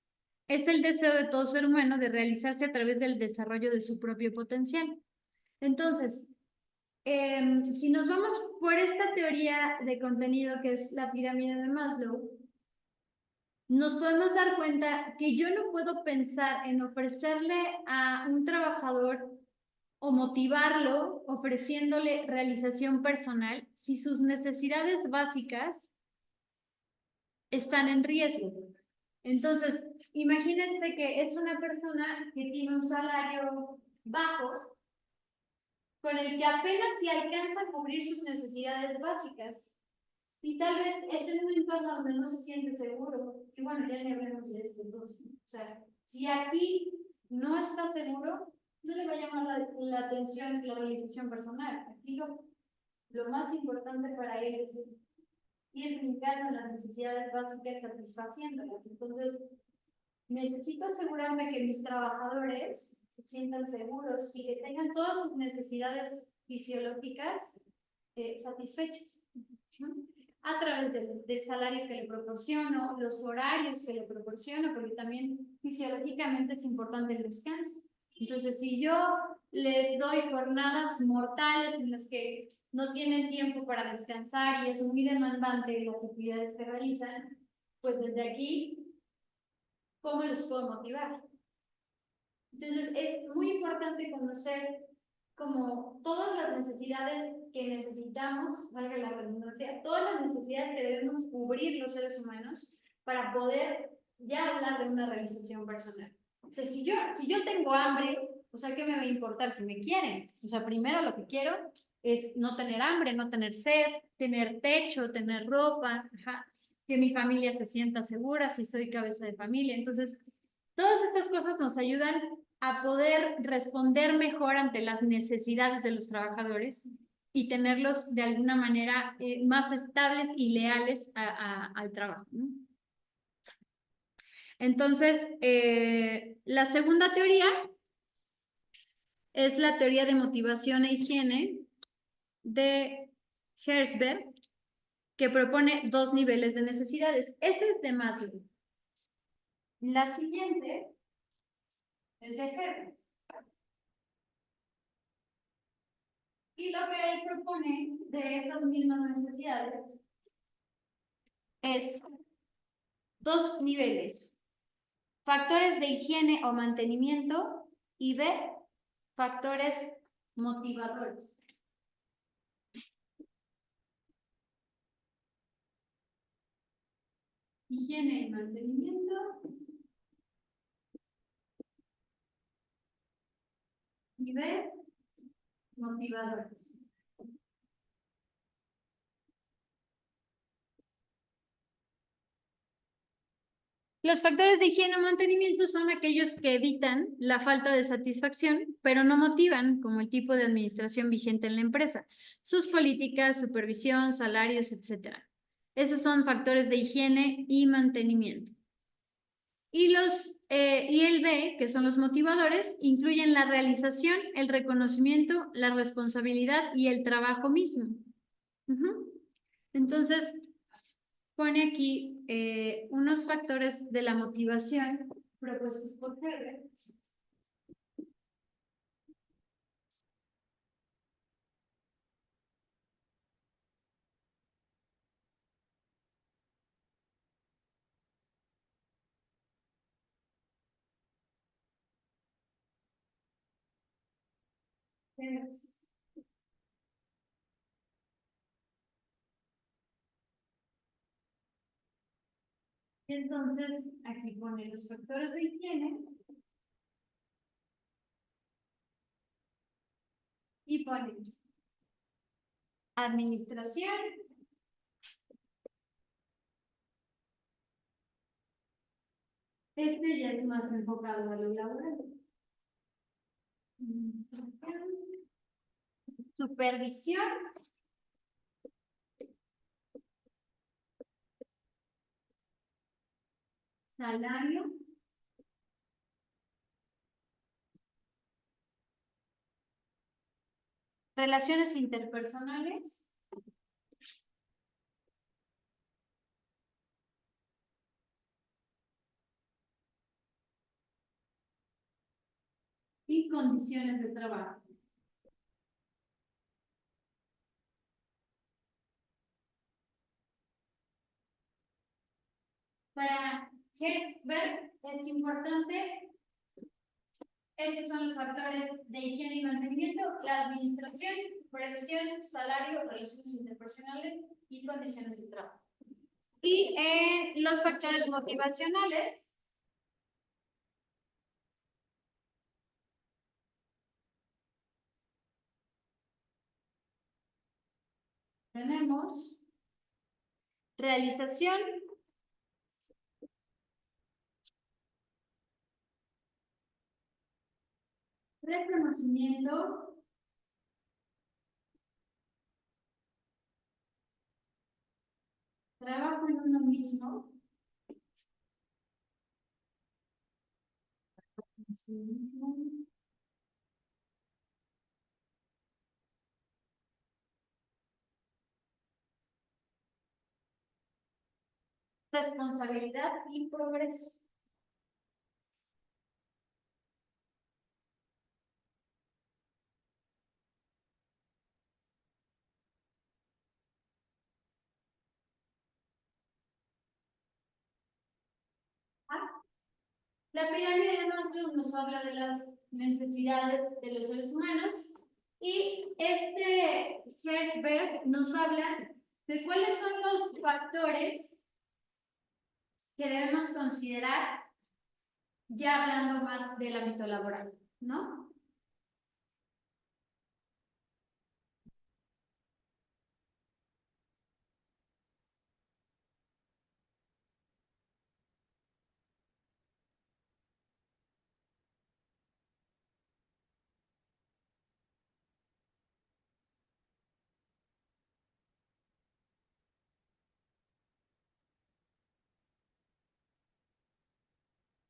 es el deseo de todo ser humano de realizarse a través del desarrollo de su propio potencial. Entonces, si nos vamos por esta teoría de contenido que es la pirámide de Maslow, nos podemos dar cuenta que yo no puedo pensar en ofrecerle a un trabajador o motivarlo ofreciéndole realización personal si sus necesidades básicas están en riesgo. Entonces, imagínense que es una persona que tiene un salario bajo, con el que apenas si alcanza a cubrir sus necesidades básicas. Y tal vez esté en un entorno donde no se siente seguro. Y bueno, ya ni hablemos de estos dos. O sea, si aquí no está seguro, no le va a llamar la atención la realización personal. Aquí lo más importante para él es ir brincando en las necesidades básicas, satisfaciéndolas. Entonces, necesito asegurarme que mis trabajadores se sientan seguros y que tengan todas sus necesidades fisiológicas satisfechas, ¿no? A través del salario que le proporciono, los horarios que le proporciono, porque también fisiológicamente es importante el descanso. Entonces, si yo les doy jornadas mortales en las que no tienen tiempo para descansar y es muy demandante las actividades que realizan, pues desde aquí, ¿cómo los puedo motivar? Entonces, es muy importante conocer como todas las necesidades que necesitamos, valga la redundancia, todas las necesidades que debemos cubrir los seres humanos para poder ya hablar de una realización personal. O sea, si yo tengo hambre, o sea, ¿qué me va a importar si me quieren? O sea, primero lo que quiero es no tener hambre, no tener sed, tener techo, tener ropa, ajá, que mi familia se sienta segura si soy cabeza de familia. Entonces, todas estas cosas nos ayudan a poder responder mejor ante las necesidades de los trabajadores y tenerlos de alguna manera más estables y leales al trabajo, ¿no? Entonces, la segunda teoría es la teoría de motivación e higiene de Herzberg, que propone dos niveles de necesidades. Este es de Maslow. La siguiente es de Herzberg. Y lo que él propone de estas mismas necesidades es dos niveles: factores de higiene o mantenimiento y B, factores motivadores. Higiene y mantenimiento y B, motivadores. Los factores de higiene o mantenimiento son aquellos que evitan la falta de satisfacción, pero no motivan, como el tipo de administración vigente en la empresa, sus políticas, supervisión, salarios, etc. Esos son factores de higiene y mantenimiento. Y el B, que son los motivadores, incluyen la realización, el reconocimiento, la responsabilidad y el trabajo mismo. Entonces, pone aquí unos factores de la motivación propuestos por Herbert. Entonces, aquí pone los factores de higiene y pone administración, este ya es más enfocado a lo laboral. Supervisión, salario relaciones interpersonales, y condiciones de trabajo. Para Herzberg es importante, estos son los factores de higiene y mantenimiento: la administración, producción, salario, relaciones interpersonales y condiciones de trabajo. Y los factores motivacionales tenemos realización, reconocimiento, trabajo en uno mismo, responsabilidad y progreso. La pirámide de Maslow nos habla de las necesidades de los seres humanos y Herzberg nos habla de cuáles son los factores que debemos considerar ya hablando más del ámbito laboral, ¿no?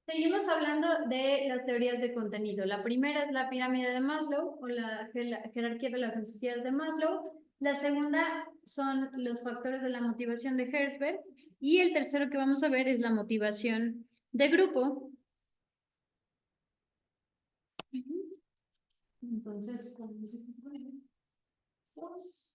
Seguimos hablando de las teorías de contenido. La primera es la pirámide de Maslow o la jerarquía de las necesidades de Maslow. La segunda son los factores de la motivación de Herzberg. Y el tercero que vamos a ver es la motivación de grupo. Entonces, ¿cómo se puede? Dos.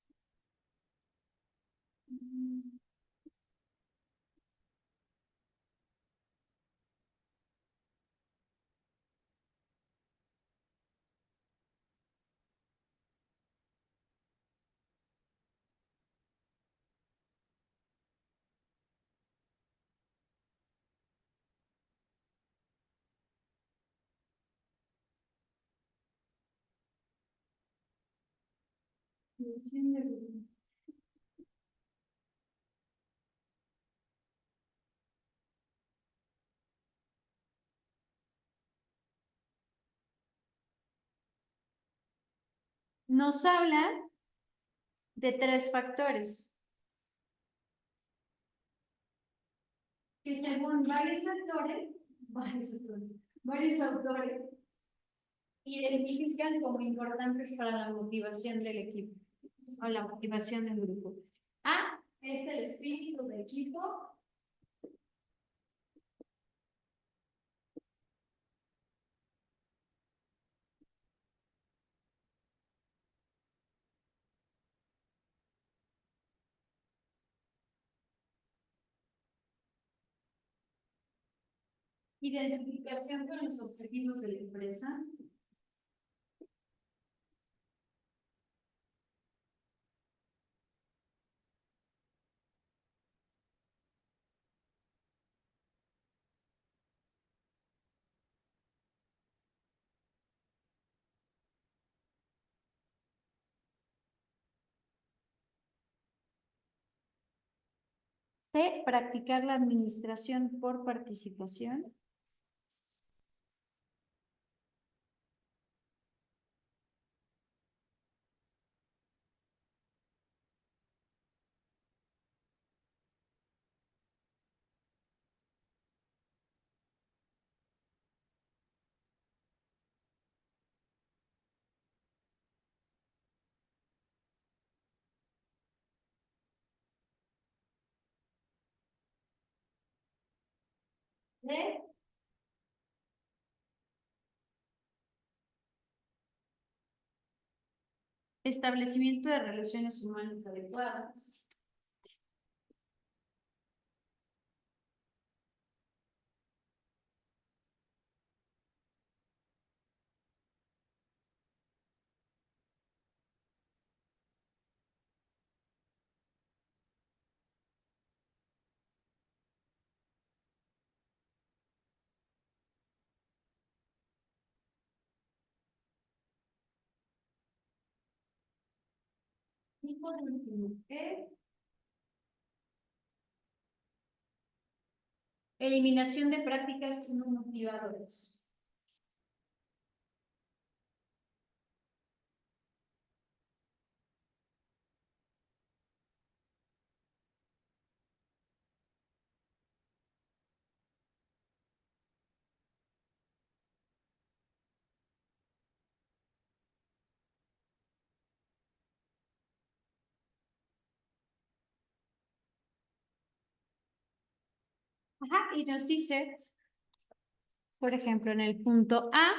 Nos habla de tres factores que según varios autores identifican como importantes para la motivación del equipo o la motivación del grupo. A es el espíritu de equipo. Identificación con los objetivos de la empresa. C, practicar la administración por participación. D. Establecimiento de relaciones humanas adecuadas. Y por último, E. Eliminación de prácticas no motivadoras. Ajá, y nos dice, por ejemplo, en el punto A,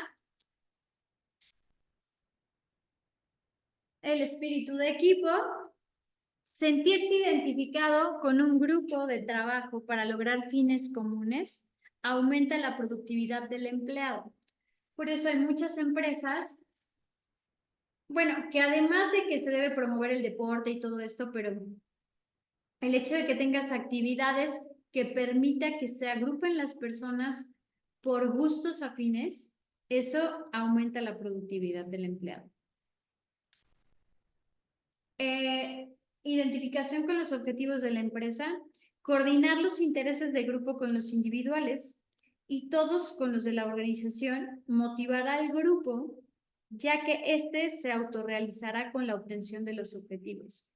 el espíritu de equipo, sentirse identificado con un grupo de trabajo para lograr fines comunes, aumenta la productividad del empleado. Por eso hay muchas empresas, bueno, que además de que se debe promover el deporte y todo esto, pero el hecho de que tengas actividades que permita que se agrupen las personas por gustos afines, eso aumenta la productividad del empleado. Identificación con los objetivos de la empresa, coordinar los intereses del grupo con los individuales y todos con los de la organización, motivará al grupo, ya que éste se autorrealizará con la obtención de los objetivos.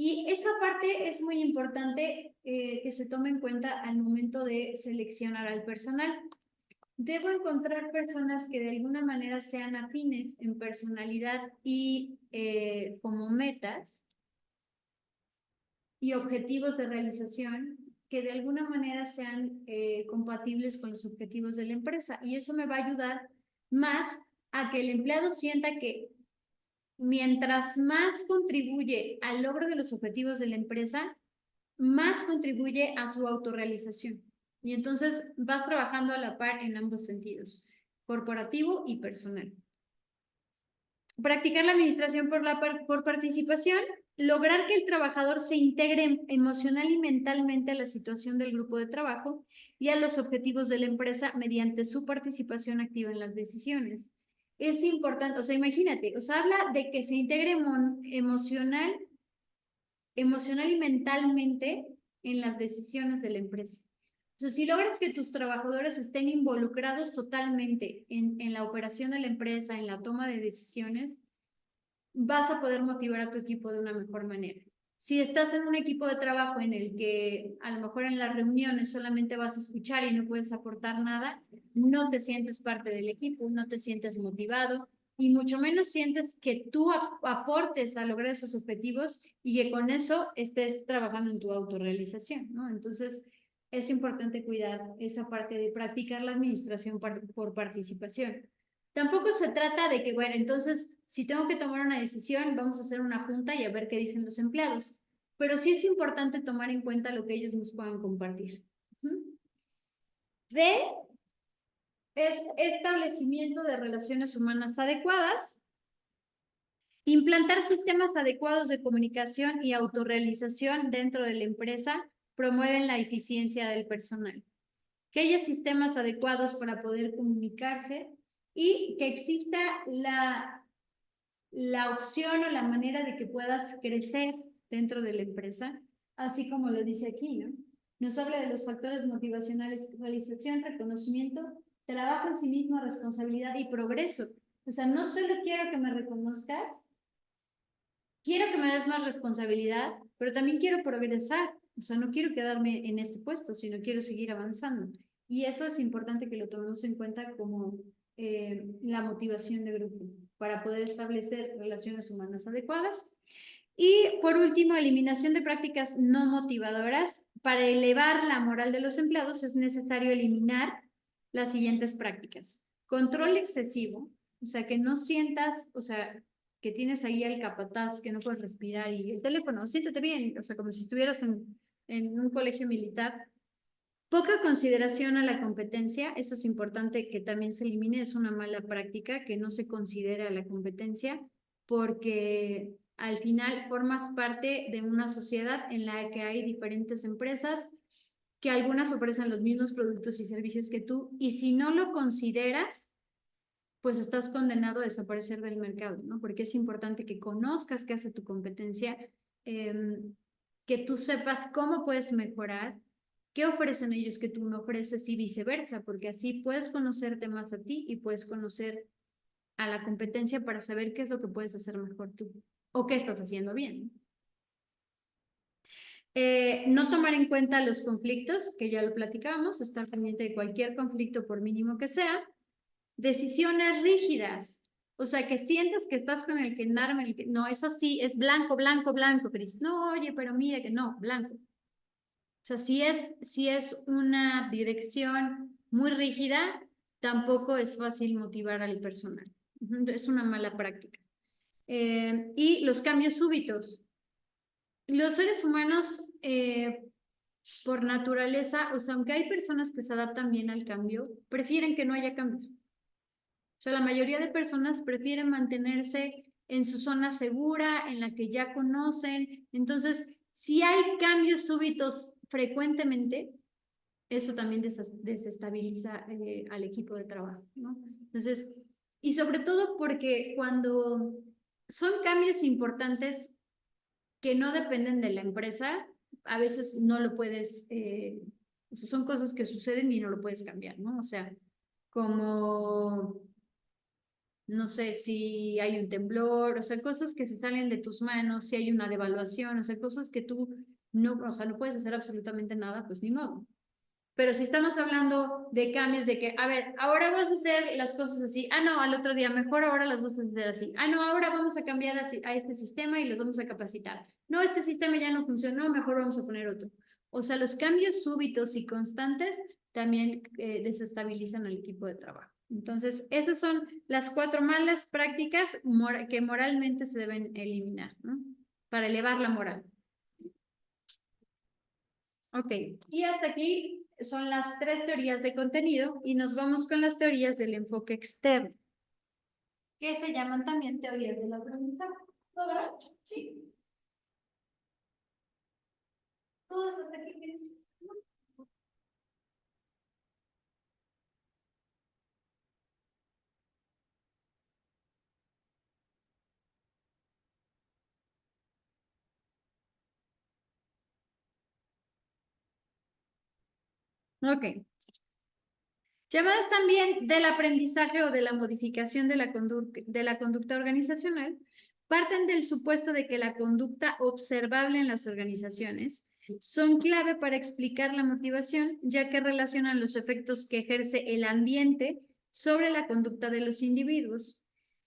Y esa parte es muy importante que se tome en cuenta al momento de seleccionar al personal. Debo encontrar personas que de alguna manera sean afines en personalidad y como metas y objetivos de realización que de alguna manera sean compatibles con los objetivos de la empresa. Y eso me va a ayudar más a que el empleado sienta que mientras más contribuye al logro de los objetivos de la empresa, más contribuye a su autorrealización. Y entonces vas trabajando a la par en ambos sentidos, corporativo y personal. Practicar la administración por participación, lograr que el trabajador se integre emocional y mentalmente a la situación del grupo de trabajo y a los objetivos de la empresa mediante su participación activa en las decisiones. Es importante, o sea, imagínate, o sea, habla de que se integre emocional y mentalmente en las decisiones de la empresa. O sea, si logras que tus trabajadores estén involucrados totalmente en la operación de la empresa, en la toma de decisiones, vas a poder motivar a tu equipo de una mejor manera. Si estás en un equipo de trabajo en el que a lo mejor en las reuniones solamente vas a escuchar y no puedes aportar nada, no te sientes parte del equipo, no te sientes motivado y mucho menos sientes que tú aportes a lograr esos objetivos y que con eso estés trabajando en tu autorrealización, ¿no? Entonces, es importante cuidar esa parte de practicar la administración por participación. Tampoco se trata de que, bueno, entonces, si tengo que tomar una decisión, vamos a hacer una junta y a ver qué dicen los empleados. Pero sí es importante tomar en cuenta lo que ellos nos puedan compartir. D es establecimiento de relaciones humanas adecuadas. Implantar sistemas adecuados de comunicación y autorrealización dentro de la empresa promueven la eficiencia del personal. Que haya sistemas adecuados para poder comunicarse y que exista la opción o la manera de que puedas crecer dentro de la empresa, así como lo dice aquí, ¿no? Nos habla de los factores motivacionales: realización, reconocimiento, trabajo en sí mismo, responsabilidad y progreso. O sea, no solo quiero que me reconozcas, quiero que me des más responsabilidad, pero también quiero progresar. O sea, no quiero quedarme en este puesto, sino quiero seguir avanzando. Y eso es importante que lo tomemos en cuenta como la motivación de grupo para poder establecer relaciones humanas adecuadas. Y por último, eliminación de prácticas no motivadoras. para elevar la moral de los empleados es necesario eliminar las siguientes prácticas. Control excesivo, o sea, que no sientas, o sea, que tienes ahí el capataz, que no puedes respirar y el teléfono, siéntate bien, o sea, como si estuvieras en un colegio militar. Poca consideración a la competencia, eso es importante que también se elimine, es una mala práctica que no se considera la competencia porque al final formas parte de una sociedad en la que hay diferentes empresas que algunas ofrecen los mismos productos y servicios que tú y si no lo consideras, pues estás condenado a desaparecer del mercado, ¿no? Porque es importante que conozcas qué hace tu competencia, que tú sepas cómo puedes mejorar, qué ofrecen ellos que tú no ofreces y viceversa, porque así puedes conocerte más a ti y puedes conocer a la competencia para saber qué es lo que puedes hacer mejor tú o qué estás haciendo bien. No tomar en cuenta los conflictos, que ya lo platicábamos, estar pendiente de cualquier conflicto por mínimo que sea. Decisiones rígidas, o sea, que sientas que estás con el gendarme, no, es así, es blanco, blanco, blanco, Cris. No, oye, pero mira que no, blanco. O sea, si es una dirección muy rígida, tampoco es fácil motivar al personal. Es una mala práctica. Y los cambios súbitos. Los seres humanos, por naturaleza, o sea, aunque hay personas que se adaptan bien al cambio, prefieren que no haya cambios. O sea, la mayoría de personas prefieren mantenerse en su zona segura, en la que ya conocen. Entonces, si hay cambios súbitos frecuentemente, eso también desestabiliza al equipo de trabajo, ¿no? Entonces, y sobre todo porque cuando son cambios importantes que no dependen de la empresa, a veces no lo puedes, o sea, son cosas que suceden y no lo puedes cambiar, ¿no? O sea, como no sé si hay un temblor, o sea, cosas que se salen de tus manos, si hay una devaluación, o sea, cosas que tú no, o sea, no puedes hacer absolutamente nada, pues ni modo. Pero si estamos hablando de cambios de que, a ver, ahora vas a hacer las cosas así, ah, no, al otro día, mejor ahora las vas a hacer así, ah, no, ahora vamos a cambiar así, a este sistema y los vamos a capacitar. No, este sistema ya no funcionó, mejor vamos a poner otro. O sea, los cambios súbitos y constantes también desestabilizan al equipo de trabajo. Entonces, esas son las 4 malas prácticas que moralmente se deben eliminar, ¿no? Para elevar la moral. Ok, y hasta aquí son las 3 teorías de contenido y nos vamos con las teorías del enfoque externo, que se llaman también teorías del aprendizaje. ¿Verdad? Sí. Todos hasta aquí. ¿Quieres? Ok. Llamadas también del aprendizaje o de la modificación de la conducta organizacional, parten del supuesto de que la conducta observable en las organizaciones son clave para explicar la motivación, ya que relacionan los efectos que ejerce el ambiente sobre la conducta de los individuos.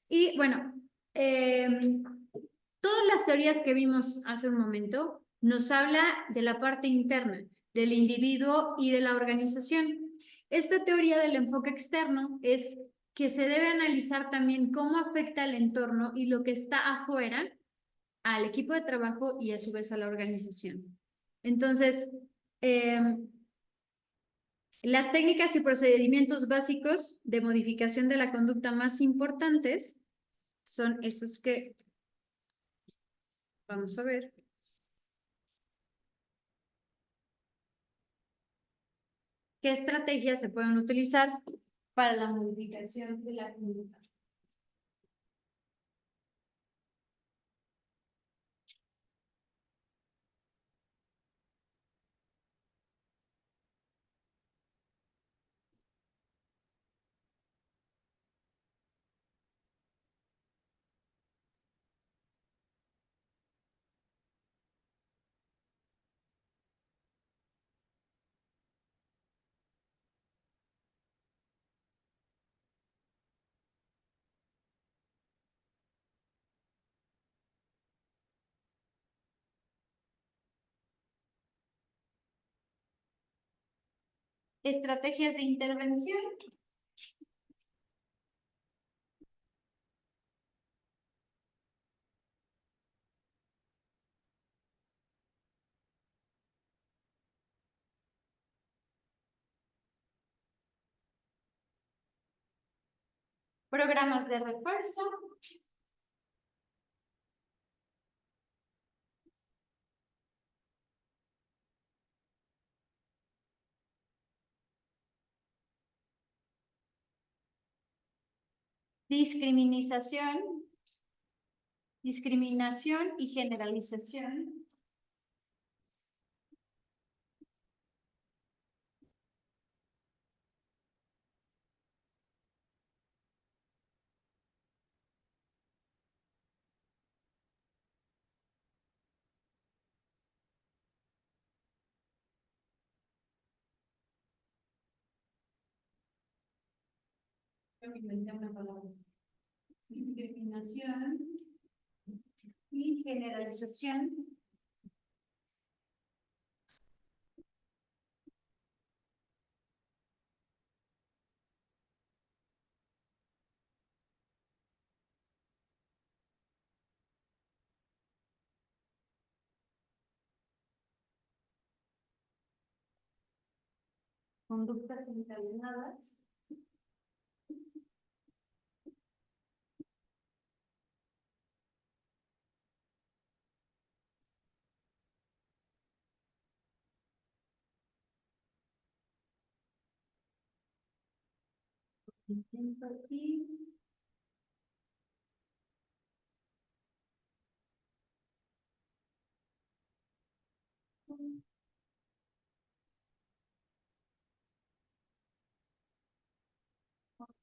Y bueno, todas las teorías que vimos hace un momento nos habla de la parte interna, del individuo y de la organización. Esta teoría del enfoque externo es que se debe analizar también cómo afecta el entorno y lo que está afuera al equipo de trabajo y a su vez a la organización. Entonces, las técnicas y procedimientos básicos de modificación de la conducta más importantes son estos que vamos a ver. ¿Qué estrategias se pueden utilizar para la modificación de la conducta? Estrategias de intervención. Programas de refuerzo. Discriminación y generalización. Creo que inventé una palabra. Discriminación y generalización. Conductas encadenadas. Intento aquí.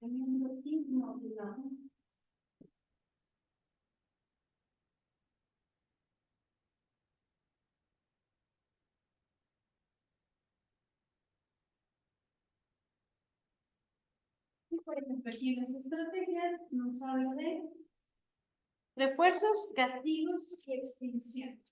Teniendo aquí, modulado. Y por ejemplo, aquí en las estrategias nos habla de refuerzos, castigos y extinción.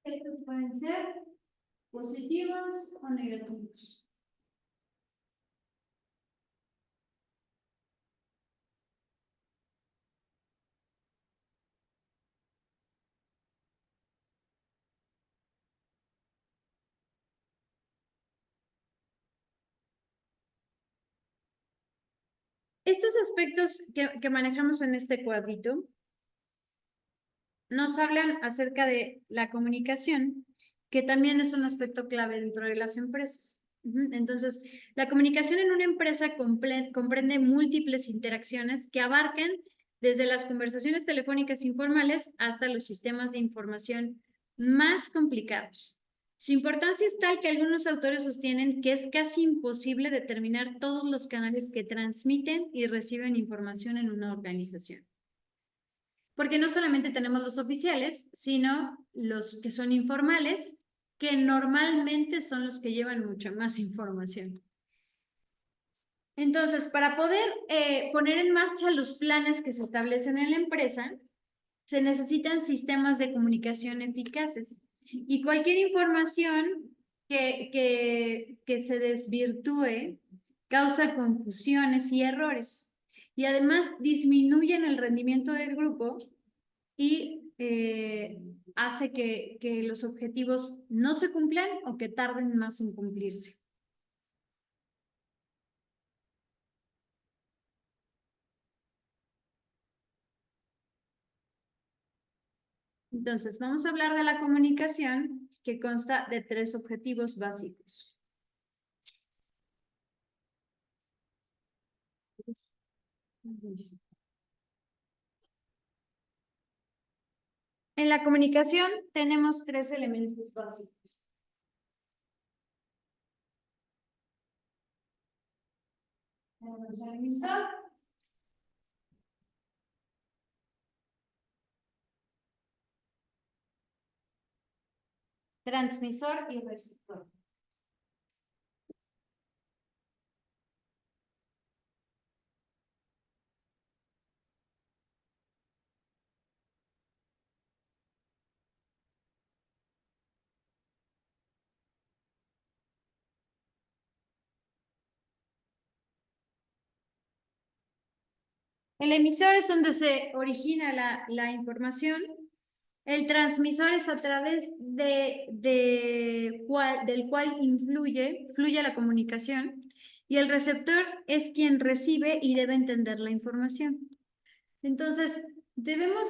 Estos pueden ser positivos o negativos. Estos aspectos que manejamos en este cuadrito nos hablan acerca de la comunicación, que también es un aspecto clave dentro de las empresas. Entonces, la comunicación en una empresa comprende múltiples interacciones que abarcan desde las conversaciones telefónicas informales hasta los sistemas de información más complicados. Su importancia es tal que algunos autores sostienen que es casi imposible determinar todos los canales que transmiten y reciben información en una organización. Porque no solamente tenemos los oficiales, sino los que son informales, que normalmente son los que llevan mucha más información. Entonces, para poder poner en marcha los planes que se establecen en la empresa, se necesitan sistemas de comunicación eficaces. Y cualquier información que se desvirtúe causa confusiones y errores. Y además disminuyen el rendimiento del grupo y hace que los objetivos no se cumplan o que tarden más en cumplirse. Entonces, vamos a hablar de la comunicación, que consta de 3 objetivos básicos. En la comunicación tenemos 3 elementos básicos. Tenemos el emisor, transmisor y receptor. El emisor es donde se origina la información. El transmisor es a través del cual fluye la comunicación. Y el receptor es quien recibe y debe entender la información. Entonces, debemos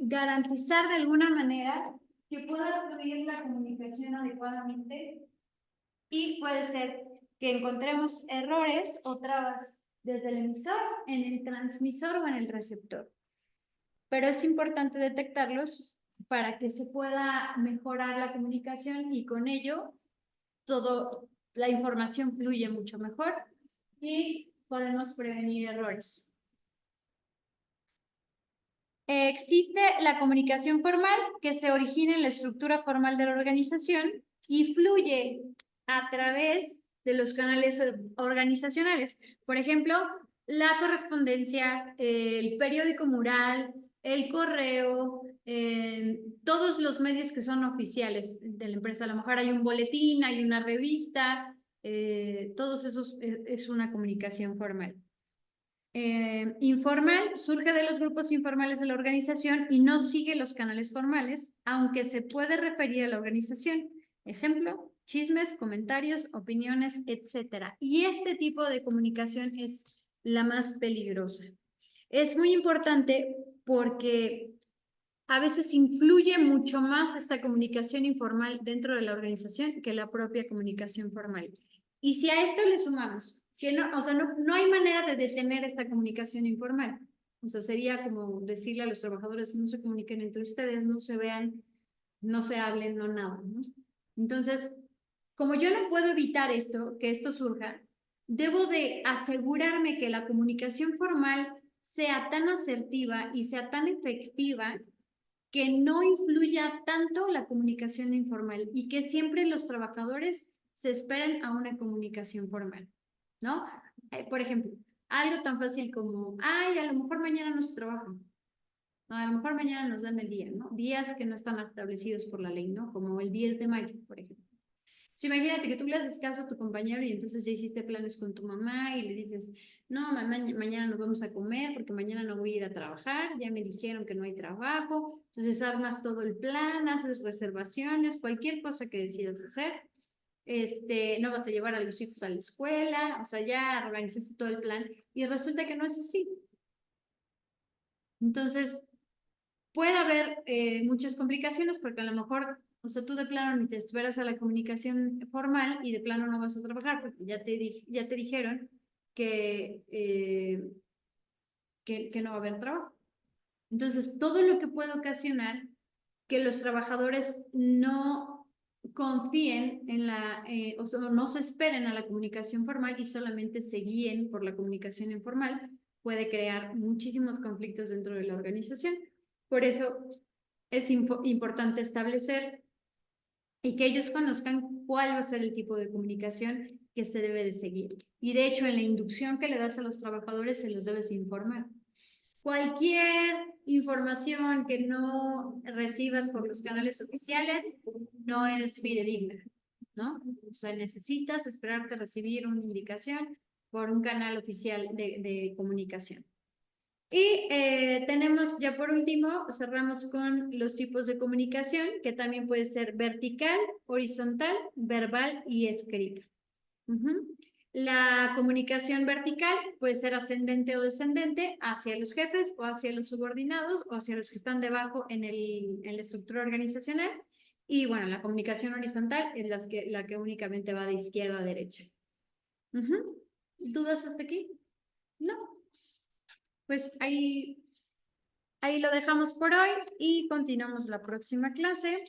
garantizar de alguna manera que pueda fluir la comunicación adecuadamente y puede ser que encontremos errores o trabas desde el emisor, en el transmisor o en el receptor. Pero es importante detectarlos para que se pueda mejorar la comunicación y con ello la información fluye mucho mejor y podemos prevenir errores. Existe la comunicación formal que se origina en la estructura formal de la organización y fluye a través de los canales organizacionales. Por ejemplo, la correspondencia, el periódico mural, el correo, todos los medios que son oficiales de la empresa. A lo mejor hay un boletín, hay una revista, todos esos es una comunicación formal. Informal surge de los grupos informales de la organización y no sigue los canales formales, aunque se puede referir a la organización. Ejemplo, chismes, comentarios, opiniones, etc. Y este tipo de comunicación es la más peligrosa. Es muy importante porque a veces influye mucho más esta comunicación informal dentro de la organización que la propia comunicación formal. Y si a esto le sumamos que no, o sea, no hay manera de detener esta comunicación informal. O sea, sería como decirle a los trabajadores, no se comuniquen entre ustedes, no se vean, no se hablen, no nada, ¿no? Entonces, como yo no puedo evitar esto, que esto surja, debo de asegurarme que la comunicación formal sea tan asertiva y sea tan efectiva que no influya tanto la comunicación informal y que siempre los trabajadores se esperen a una comunicación formal, ¿no? Por ejemplo, algo tan fácil como, ay, a lo mejor mañana no se trabaja, no, a lo mejor mañana nos dan el día, ¿no? Días que no están establecidos por la ley, ¿no? Como el 10 de mayo, por ejemplo. Sí, imagínate que tú le haces caso a tu compañero y entonces ya hiciste planes con tu mamá y le dices, no, mamá, mañana nos vamos a comer porque mañana no voy a ir a trabajar, ya me dijeron que no hay trabajo, entonces armas todo el plan, haces reservaciones, cualquier cosa que decidas hacer, no vas a llevar a los hijos a la escuela, o sea, ya organizaste todo el plan y resulta que no es así. Entonces, puede haber muchas complicaciones porque a lo mejor, o sea, tú de plano ni te esperas a la comunicación formal y de plano no vas a trabajar porque ya te dijeron que, que no va a haber trabajo. Entonces, todo lo que puede ocasionar que los trabajadores no confíen en o sea, no se esperen a la comunicación formal y solamente se guíen por la comunicación informal, puede crear muchísimos conflictos dentro de la organización. Por eso es importante establecer y que ellos conozcan cuál va a ser el tipo de comunicación que se debe de seguir. Y de hecho, en la inducción que le das a los trabajadores se los debes informar. Cualquier información que no recibas por los canales oficiales no es fidedigna, ¿no? O sea, necesitas esperarte a recibir una indicación por un canal oficial de comunicación. Y tenemos ya por último, cerramos con los tipos de comunicación, que también puede ser vertical, horizontal, verbal y escrita. La comunicación vertical puede ser ascendente o descendente hacia los jefes o hacia los subordinados o hacia los que están debajo en la estructura organizacional. Y bueno, la comunicación horizontal es la que únicamente va de izquierda a derecha. ¿Dudas hasta aquí? No. Pues ahí lo dejamos por hoy y continuamos la próxima clase.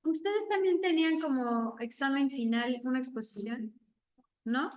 Ustedes también tenían como examen final una exposición, ¿no?